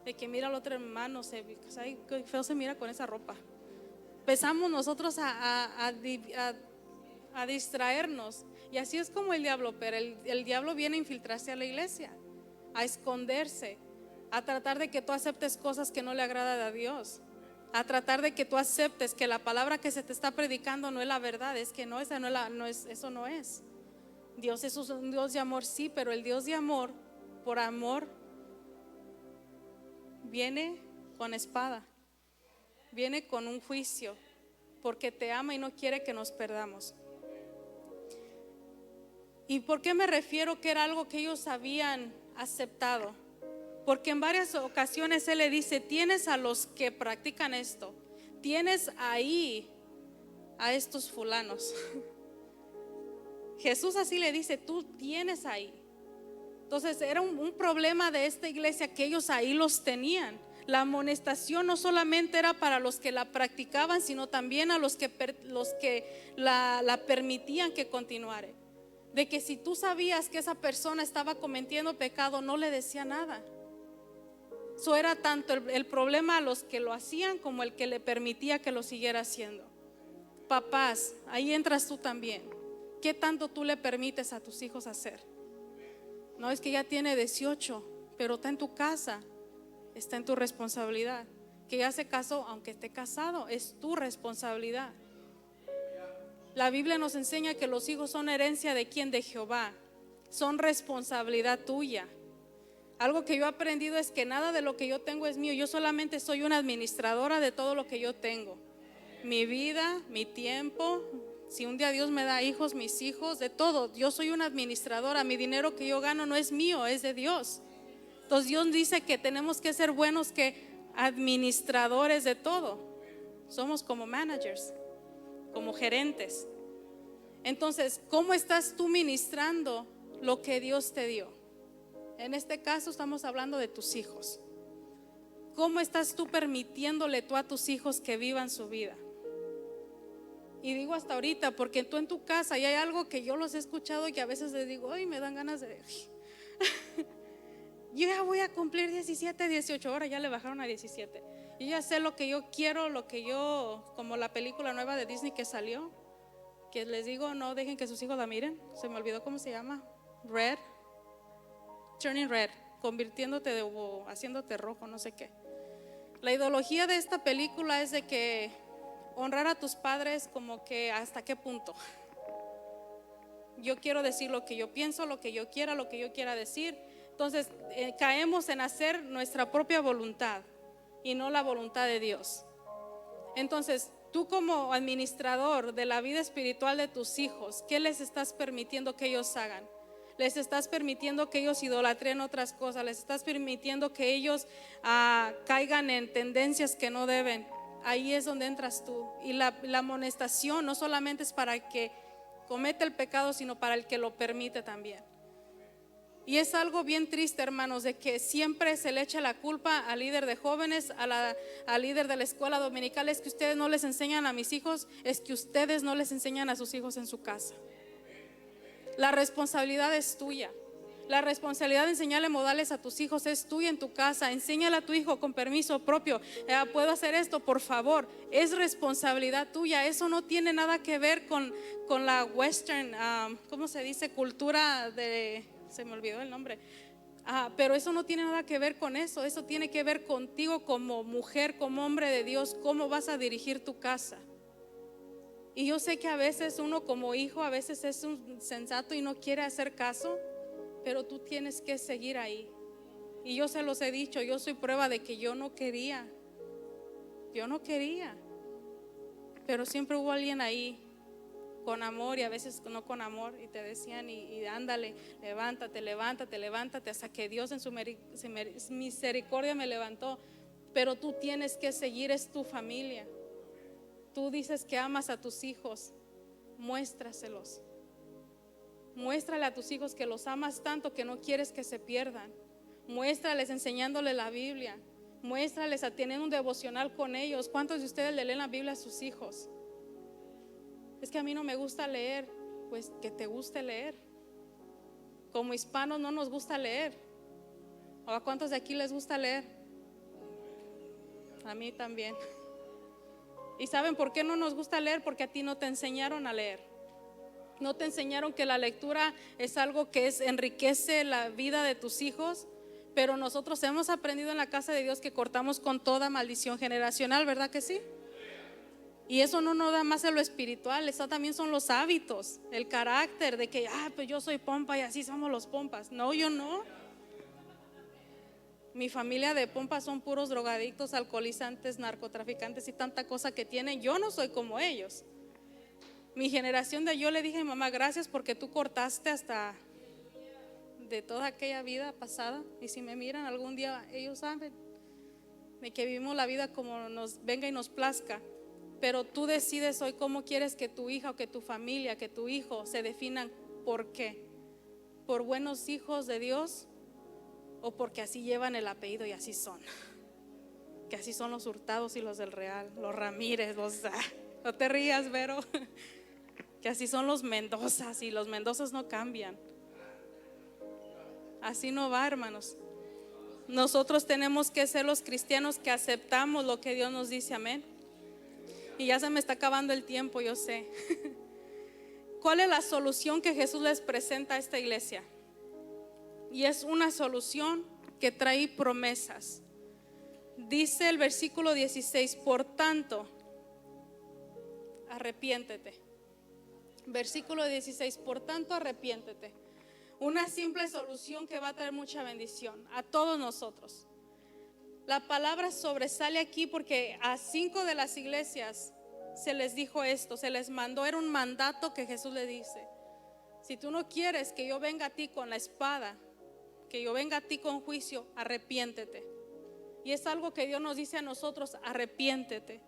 de que mira al otro hermano, ay, qué feo se mira con esa ropa. Empezamos nosotros a distraernos, y así es como el diablo opera. El diablo viene a infiltrarse a la iglesia, a esconderse, a tratar de que tú aceptes cosas que no le agradan a Dios, a tratar de que tú aceptes que la palabra que se te está predicando no es la verdad. Es que no, eso no es. Dios es un Dios de amor, sí, pero el Dios de amor, por amor, viene con espada, viene con un juicio, porque te ama y no quiere que nos perdamos. ¿Y por qué me refiero que era algo que ellos habían aceptado? Porque en varias ocasiones Él le dice, tienes a los que practican esto, tienes ahí a estos fulanos. Jesús así le dice, tú tienes ahí. Entonces era un problema de esta iglesia que ellos ahí los tenían. La amonestación no solamente era para los que la practicaban, sino también a los que la permitían que continuara. De que si tú sabías que esa persona estaba cometiendo pecado, no le decía nada. Eso era tanto el problema a los que lo hacían como el que le permitía que lo siguiera haciendo. Papás, ahí entras tú también. ¿Qué tanto tú le permites a tus hijos hacer? No, es que ya tiene 18, pero está en tu casa, está en tu responsabilidad. Que ya se casó, aunque esté casado, es tu responsabilidad. La Biblia nos enseña que los hijos son herencia de ¿quién? De Jehová. Son responsabilidad tuya. Algo que yo he aprendido es que nada de lo que yo tengo es mío. Yo solamente soy una administradora de todo lo que yo tengo. Mi vida, mi tiempo. Si un día Dios me da hijos, mis hijos, de todo. Yo soy una administradora. Mi dinero que yo gano no es mío, es de Dios. Entonces Dios dice que tenemos que ser buenos que administradores de todo. Somos como managers, como gerentes. Entonces, ¿cómo estás tú ministrando lo que Dios te dio? En este caso estamos hablando de tus hijos. ¿Cómo estás tú permitiéndole tú a tus hijos que vivan su vida? Y digo hasta ahorita, porque tú en tu casa, y hay algo que yo los he escuchado y que a veces les digo, ay, me dan ganas de yo ya voy a cumplir 17, 18, ahora ya le bajaron a 17. Yo ya sé lo que yo quiero, como la película nueva de Disney que salió, que les digo, no dejen que sus hijos la miren. Se me olvidó cómo se llama. Turning red, convirtiéndote o haciéndote rojo, no sé qué. La ideología de esta película es de que honrar a tus padres, como que hasta qué punto. Yo quiero decir lo que yo pienso, lo que yo quiera decir. Entonces caemos en hacer nuestra propia voluntad y no la voluntad de Dios. Entonces tú, como administrador de la vida espiritual de tus hijos, ¿qué les estás permitiendo que ellos hagan? Les estás permitiendo que ellos idolatren otras cosas, les estás permitiendo que ellos caigan en tendencias que no deben. Ahí es donde entras tú. Y la amonestación no solamente es para el que comete el pecado, sino para el que lo permite también. Y es algo bien triste, hermanos, de que siempre se le echa la culpa al líder de jóvenes, al líder de la escuela dominical. Es que ustedes no les enseñan a mis hijos, es que ustedes no les enseñan a sus hijos en su casa. La responsabilidad es tuya. La responsabilidad de enseñarle modales a tus hijos es tuya en tu casa. Enséñale a tu hijo con permiso propio. ¿Puedo hacer esto? Por favor. Es responsabilidad tuya. Eso no tiene nada que ver con la western, ¿cómo se dice? Cultura de... Se me olvidó el nombre. Pero eso no tiene nada que ver con eso. Eso tiene que ver contigo como mujer, como hombre de Dios. Cómo vas a dirigir tu casa. Y yo sé que a veces uno como hijo a veces es un sensato y no quiere hacer caso, pero tú tienes que seguir ahí. Y yo se los he dicho, yo soy prueba de que yo no quería, pero siempre hubo alguien ahí con amor y a veces no con amor, y te decían y ándale, levántate, hasta que Dios en su misericordia me levantó. Pero tú tienes que seguir, es tu familia. Tú dices que amas a tus hijos, muéstraselos. Muéstrale a tus hijos que los amas tanto que no quieres que se pierdan. Muéstrales enseñándoles la Biblia. Muéstrales a tener un devocional con ellos. ¿Cuántos de ustedes le leen la Biblia a sus hijos? Es que a mí no me gusta leer. Pues que te guste leer. Como hispanos no nos gusta leer. ¿O a cuántos de aquí les gusta leer? A mí también. ¿Y saben por qué no nos gusta leer? Porque a ti no te enseñaron a leer. No te enseñaron que la lectura es algo que enriquece la vida de tus hijos. Pero nosotros hemos aprendido en la casa de Dios que cortamos con toda maldición generacional, ¿verdad que sí? Y eso no nos da más en lo espiritual, eso también son los hábitos, el carácter de que, pues yo soy pompa y así somos los pompas. No, yo no. Mi familia de pompas son puros drogadictos, alcoholizantes, narcotraficantes y tanta cosa que tienen. Yo no soy como ellos. Mi generación yo le dije a mi mamá, gracias porque tú cortaste hasta de toda aquella vida pasada. Y si me miran algún día, ellos saben de que vivimos la vida como nos venga y nos plazca. Pero tú decides hoy cómo quieres que tu hija o que tu familia, que tu hijo se definan. ¿Por qué? ¿Por buenos hijos de Dios? ¿O porque así llevan el apellido y así son? Que así son los Hurtados y los del Real, los Ramírez, no te rías, Vero. Que así son los Mendozas y los Mendozas no cambian. Así no va, hermanos. Nosotros tenemos que ser los cristianos que aceptamos lo que Dios nos dice, amén. Y ya se me está acabando el tiempo, yo sé. ¿Cuál es la solución que Jesús les presenta a esta iglesia? Y es una solución que trae promesas. Dice el versículo 16, por tanto, arrepiéntete. Versículo 16, por tanto, arrepiéntete. Una simple solución que va a traer mucha bendición a todos nosotros. La palabra sobresale aquí porque a 5 de las iglesias se les dijo esto, se les mandó, era un mandato que Jesús le dice: si tú no quieres que yo venga a ti con la espada, que yo venga a ti con juicio, arrepiéntete. Y es algo que Dios nos dice a nosotros: arrepiéntete.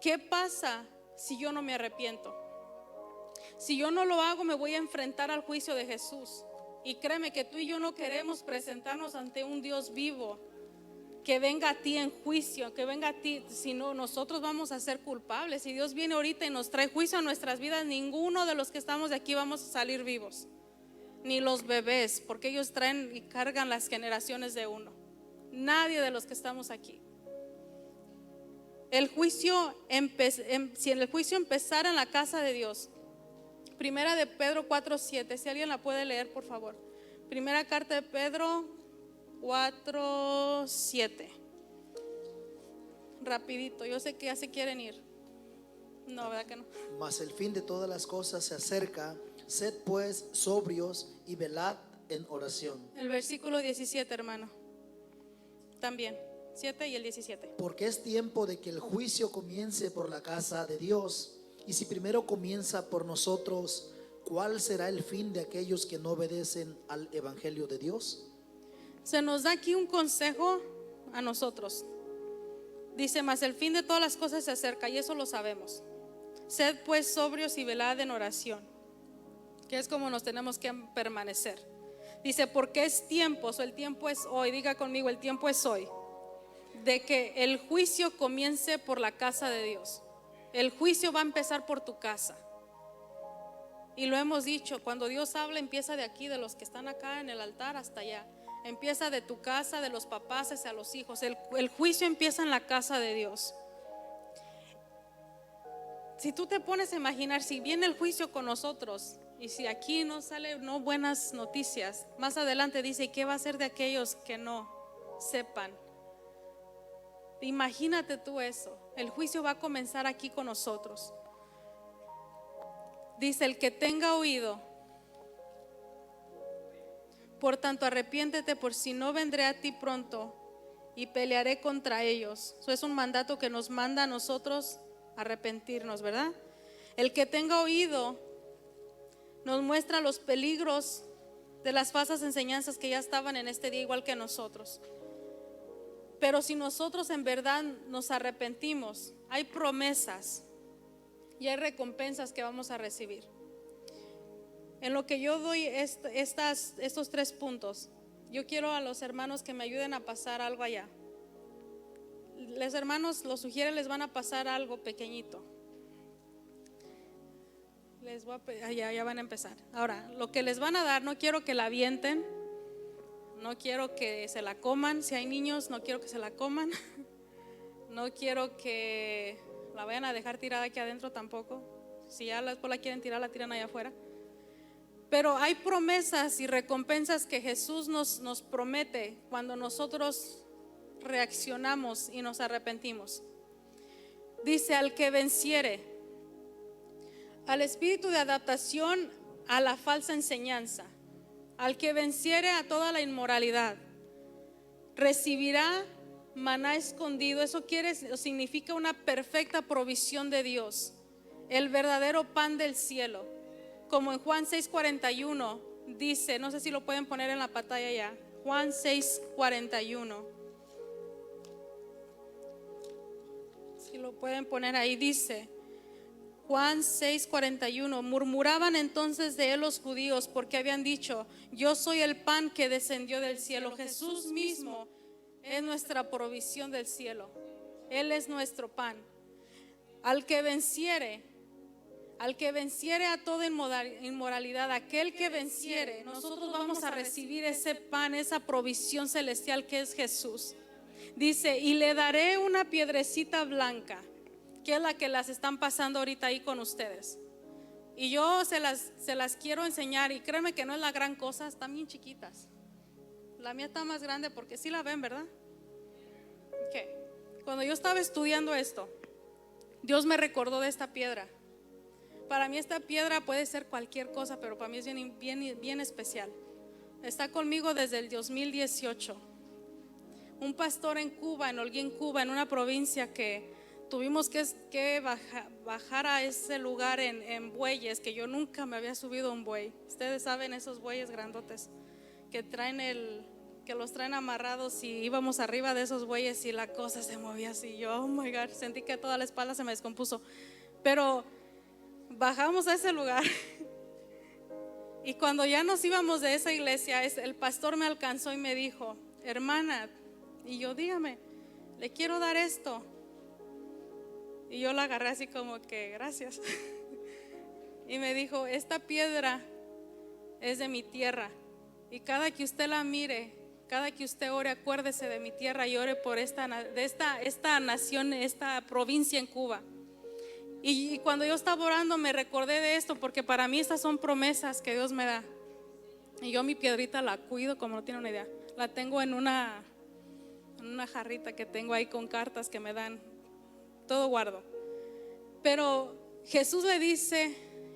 ¿Qué pasa si yo no me arrepiento? Si yo no lo hago, me voy a enfrentar al juicio de Jesús. Y créeme que tú y yo no queremos presentarnos ante un Dios vivo que venga a ti en juicio, que venga a ti, si no, nosotros vamos a ser culpables. Si Dios viene ahorita y nos trae juicio a nuestras vidas, ninguno de los que estamos de aquí vamos a salir vivos, ni los bebés, porque ellos traen y cargan las generaciones de uno. Nadie de los que estamos aquí. El juicio, si el juicio empezara en la casa de Dios, Primera de Pedro 4:7, si alguien la puede leer, por favor. Primera carta de Pedro 4:7. rapidito. Yo sé que ya se quieren ir. No, ¿verdad que no? Mas el fin de todas las cosas se acerca. Sed pues sobrios y velad en oración. El versículo 17, hermano. También, 7 y el 17. Porque es tiempo de que el juicio comience por la casa de Dios. Y si primero comienza por nosotros, ¿cuál será el fin de aquellos que no obedecen al evangelio de Dios? Se nos da aquí un consejo a nosotros. Dice, mas el fin de todas las cosas se acerca, y eso lo sabemos. Sed pues sobrios y velad en oración, que es como nos tenemos que permanecer. Dice, porque es tiempo, el tiempo es hoy, diga conmigo, el tiempo es hoy, de que el juicio comience por la casa de Dios. El juicio va a empezar por tu casa. Y lo hemos dicho, cuando Dios habla, empieza de aquí, de los que están acá en el altar hasta allá. Empieza de tu casa, de los papás hacia los hijos. El juicio empieza en la casa de Dios. Si tú te pones a imaginar, si viene el juicio con nosotros y si aquí no sale no buenas noticias, más adelante dice, ¿y qué va a ser de aquellos que no sepan? Imagínate tú eso. El juicio va a comenzar aquí con nosotros. Dice, el que tenga oído, por tanto arrepiéntete, por si no vendré a ti pronto y pelearé contra ellos. Eso es un mandato que nos manda a nosotros arrepentirnos, ¿verdad? El que tenga oído nos muestra los peligros de las falsas enseñanzas que ya estaban en este día igual que nosotros. Pero si nosotros en verdad nos arrepentimos, hay promesas y hay recompensas que vamos a recibir. En lo que yo doy estos 3 puntos, yo quiero a los hermanos que me ayuden a pasar algo allá. Los hermanos, los sugieres, les van a pasar algo pequeñito. Ya van a empezar. Ahora, lo que les van a dar, no quiero que la avienten, no quiero que se la coman. Si hay niños, no quiero que se la coman. No quiero que la vayan a dejar tirada aquí adentro tampoco. Si ya después la quieren tirar, la tiran allá afuera. Pero hay promesas y recompensas que Jesús nos promete cuando nosotros reaccionamos y nos arrepentimos. Dice, al que venciere, al espíritu de adaptación a la falsa enseñanza, al que venciere a toda la inmoralidad, recibirá maná escondido. Eso significa una perfecta provisión de Dios, el verdadero pan del cielo. Como en Juan 6:41 dice, no sé si lo pueden poner en la pantalla ya, Juan 6:41. Si lo pueden poner ahí, dice Juan 6:41, murmuraban entonces de él los judíos porque habían dicho, yo soy el pan que descendió del cielo. Jesús mismo es nuestra provisión del cielo. Él es nuestro pan. Al que venciere a toda inmoralidad, aquel que venciere, nosotros vamos a recibir ese pan, esa provisión celestial que es Jesús. Dice, y le daré una piedrecita blanca, que es la que las están pasando ahorita ahí con ustedes. Y yo se las quiero enseñar, y créeme que no es la gran cosa, están bien chiquitas. La mía está más grande porque sí la ven, ¿verdad? Okay. Cuando yo estaba estudiando esto, Dios me recordó de esta piedra. Para mí esta piedra puede ser cualquier cosa, pero para mí es bien especial. Está conmigo desde el 2018. Un pastor en Cuba, en Holguín, Cuba, en una provincia que tuvimos que bajar a ese lugar en bueyes, que yo nunca me había subido a un buey. Ustedes saben esos bueyes grandotes que los traen amarrados, y íbamos arriba de esos bueyes y la cosa se movía así. Yo, oh my God, sentí que toda la espalda se me descompuso. Pero bajamos a ese lugar y cuando ya nos íbamos de esa iglesia, el pastor me alcanzó y me dijo, hermana, y yo, dígame, le quiero dar esto. Y yo la agarré así como que gracias. Y me dijo, esta piedra es de mi tierra, y cada que usted la mire, cada que usted ore, acuérdese de mi tierra y ore por esta nación, esta provincia en Cuba. Y cuando yo estaba orando me recordé de esto, porque para mí estas son promesas que Dios me da. Y yo mi piedrita la cuido como no tiene una idea. La tengo en una jarrita que tengo ahí con cartas que me dan todo guardo. Pero Jesús le dice,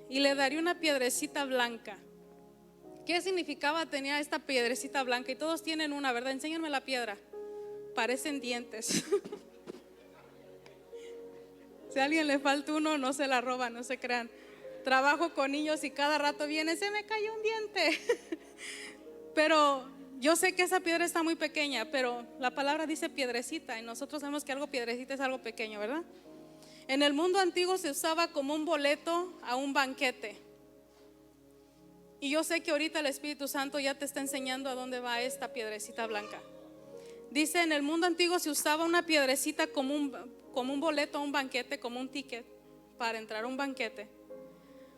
y le daré una piedrecita blanca. ¿Qué significaba tenía esta piedrecita blanca? Y todos tienen una, ¿verdad? Enséñame la piedra. Parecen dientes. Si a alguien le falta uno, no se la roban, no se crean. Trabajo con niños y cada rato viene, se me cayó un diente. Pero yo sé que esa piedra está muy pequeña, pero la palabra dice piedrecita y nosotros sabemos que algo piedrecita es algo pequeño, ¿verdad? En el mundo antiguo se usaba como un boleto a un banquete. Y yo sé que ahorita el Espíritu Santo ya te está enseñando a dónde va esta piedrecita blanca. Dice, en el mundo antiguo se usaba una piedrecita como un boleto a un banquete, como un ticket para entrar a un banquete.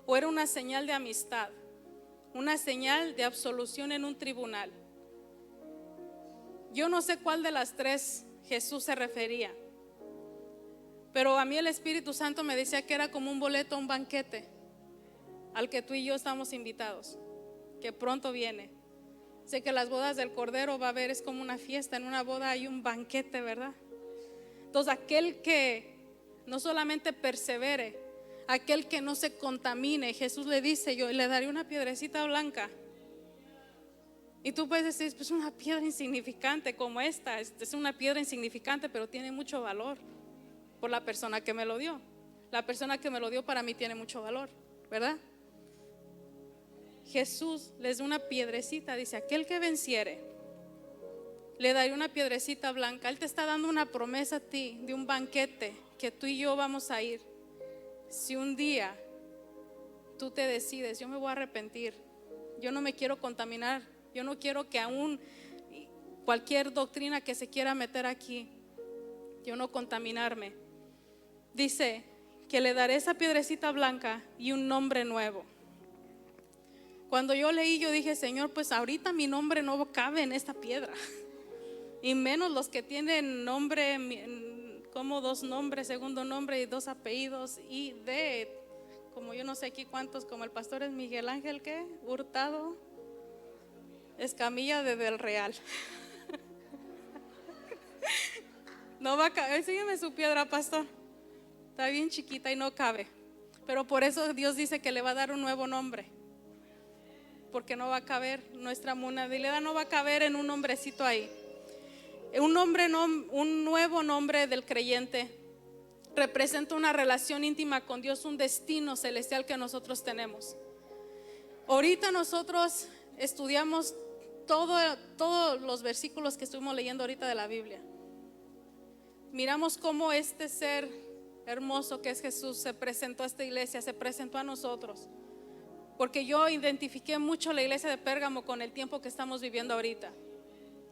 O era una señal de amistad, una señal de absolución en un tribunal. Yo no sé cuál de las tres Jesús se refería, pero a mí el Espíritu Santo me decía que era como un boleto a un banquete al que tú y yo estamos invitados, que pronto viene. Sé que las bodas del Cordero va a haber, es como una fiesta, en una boda hay un banquete, ¿verdad? Entonces aquel que no solamente persevere, aquel que no se contamine, Jesús le dice, yo le daré una piedrecita blanca. Y tú puedes decir, pues una piedra insignificante como esta, es una piedra insignificante, pero tiene mucho valor por la persona que me lo dio. La persona que me lo dio para mí tiene mucho valor, ¿verdad? Jesús les da una piedrecita, dice, aquel que venciere, le daré una piedrecita blanca. Él te está dando una promesa a ti de un banquete que tú y yo vamos a ir. Si un día tú te decides, yo me voy a arrepentir, yo no me quiero contaminar, yo no quiero que aún cualquier doctrina que se quiera meter aquí, yo no contaminarme. Dice que le daré esa piedrecita blanca y un nombre nuevo. Cuando yo leí, yo dije, Señor, pues ahorita mi nombre no cabe en esta piedra, y menos los que tienen nombre, como 2 nombres, segundo nombre y 2 apellidos, y como yo no sé aquí cuántos, como el pastor es Miguel Ángel, ¿qué? Hurtado Escamilla de Del Real. No va a caber, sígueme su piedra, pastor. Está bien chiquita y no cabe. Pero por eso Dios dice que le va a dar un nuevo nombre, porque no va a caber nuestra monedileda, no va a caber en un nombrecito ahí. Un nuevo nombre del creyente representa una relación íntima con Dios, un destino celestial que nosotros tenemos. Ahorita nosotros estudiamos todos los versículos que estuvimos leyendo ahorita de la Biblia. Miramos cómo este ser hermoso que es Jesús se presentó a esta iglesia, se presentó a nosotros. Porque yo identifiqué mucho la iglesia de Pérgamo con el tiempo que estamos viviendo ahorita.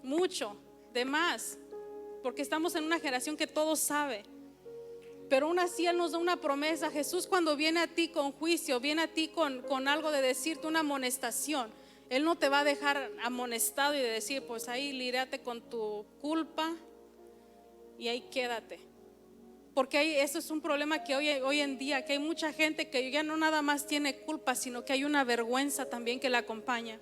Mucho, de más, porque estamos en una generación que todo sabe. Pero aún así Él nos da una promesa. Jesús, cuando viene a ti con juicio, viene a ti con algo de decirte, una amonestación, Él no te va a dejar amonestado y de decir, pues ahí lírate con tu culpa y ahí quédate. Porque eso es un problema que hoy en día, que hay mucha gente que ya no nada más tiene culpa, sino que hay una vergüenza también que la acompaña.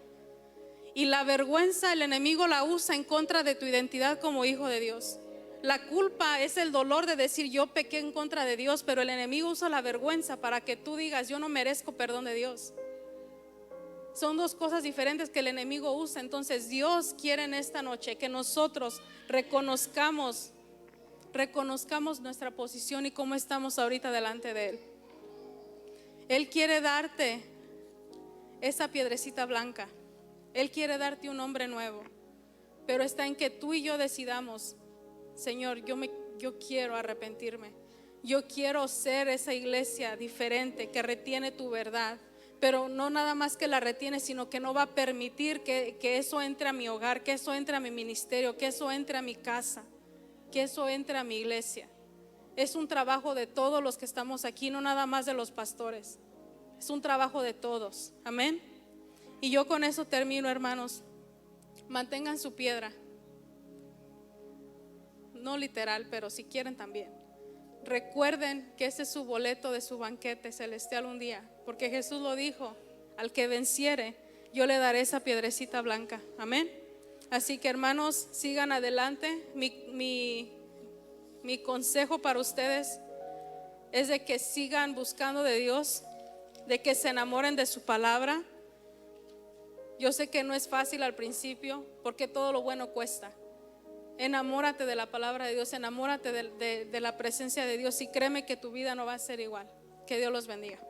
Y la vergüenza el enemigo la usa en contra de tu identidad como hijo de Dios. La culpa es el dolor de decir yo pequé en contra de Dios, pero el enemigo usa la vergüenza para que tú digas yo no merezco perdón de Dios. Son 2 cosas diferentes que el enemigo usa. Entonces Dios quiere en esta noche que nosotros reconozcamos nuestra posición y cómo estamos ahorita delante de Él. Él quiere darte esa piedrecita blanca. Él quiere darte un nombre nuevo. Pero está en que tú y yo decidamos, Señor, yo quiero arrepentirme. Yo quiero ser esa iglesia diferente que retiene tu verdad. Pero no nada más que la retiene, sino que no va a permitir que eso entre a mi hogar, que eso entre a mi ministerio, que eso entre a mi casa, que eso entre a mi iglesia. Es un trabajo de todos los que estamos aquí, no nada más de los pastores. Es un trabajo de todos. Amén. Y yo con eso termino, hermanos. Mantengan su piedra. No literal, pero si quieren también. Recuerden que ese es su boleto de su banquete celestial un día, porque Jesús lo dijo, al que venciere, yo le daré esa piedrecita blanca. Amén. Así que hermanos, sigan adelante. Mi consejo para ustedes, es de que sigan buscando de Dios, de que se enamoren de su palabra. Yo sé que no es fácil al principio, porque todo lo bueno cuesta. Enamórate de la palabra de Dios, enamórate de la presencia de Dios, y créeme que tu vida no va a ser igual. Que Dios los bendiga.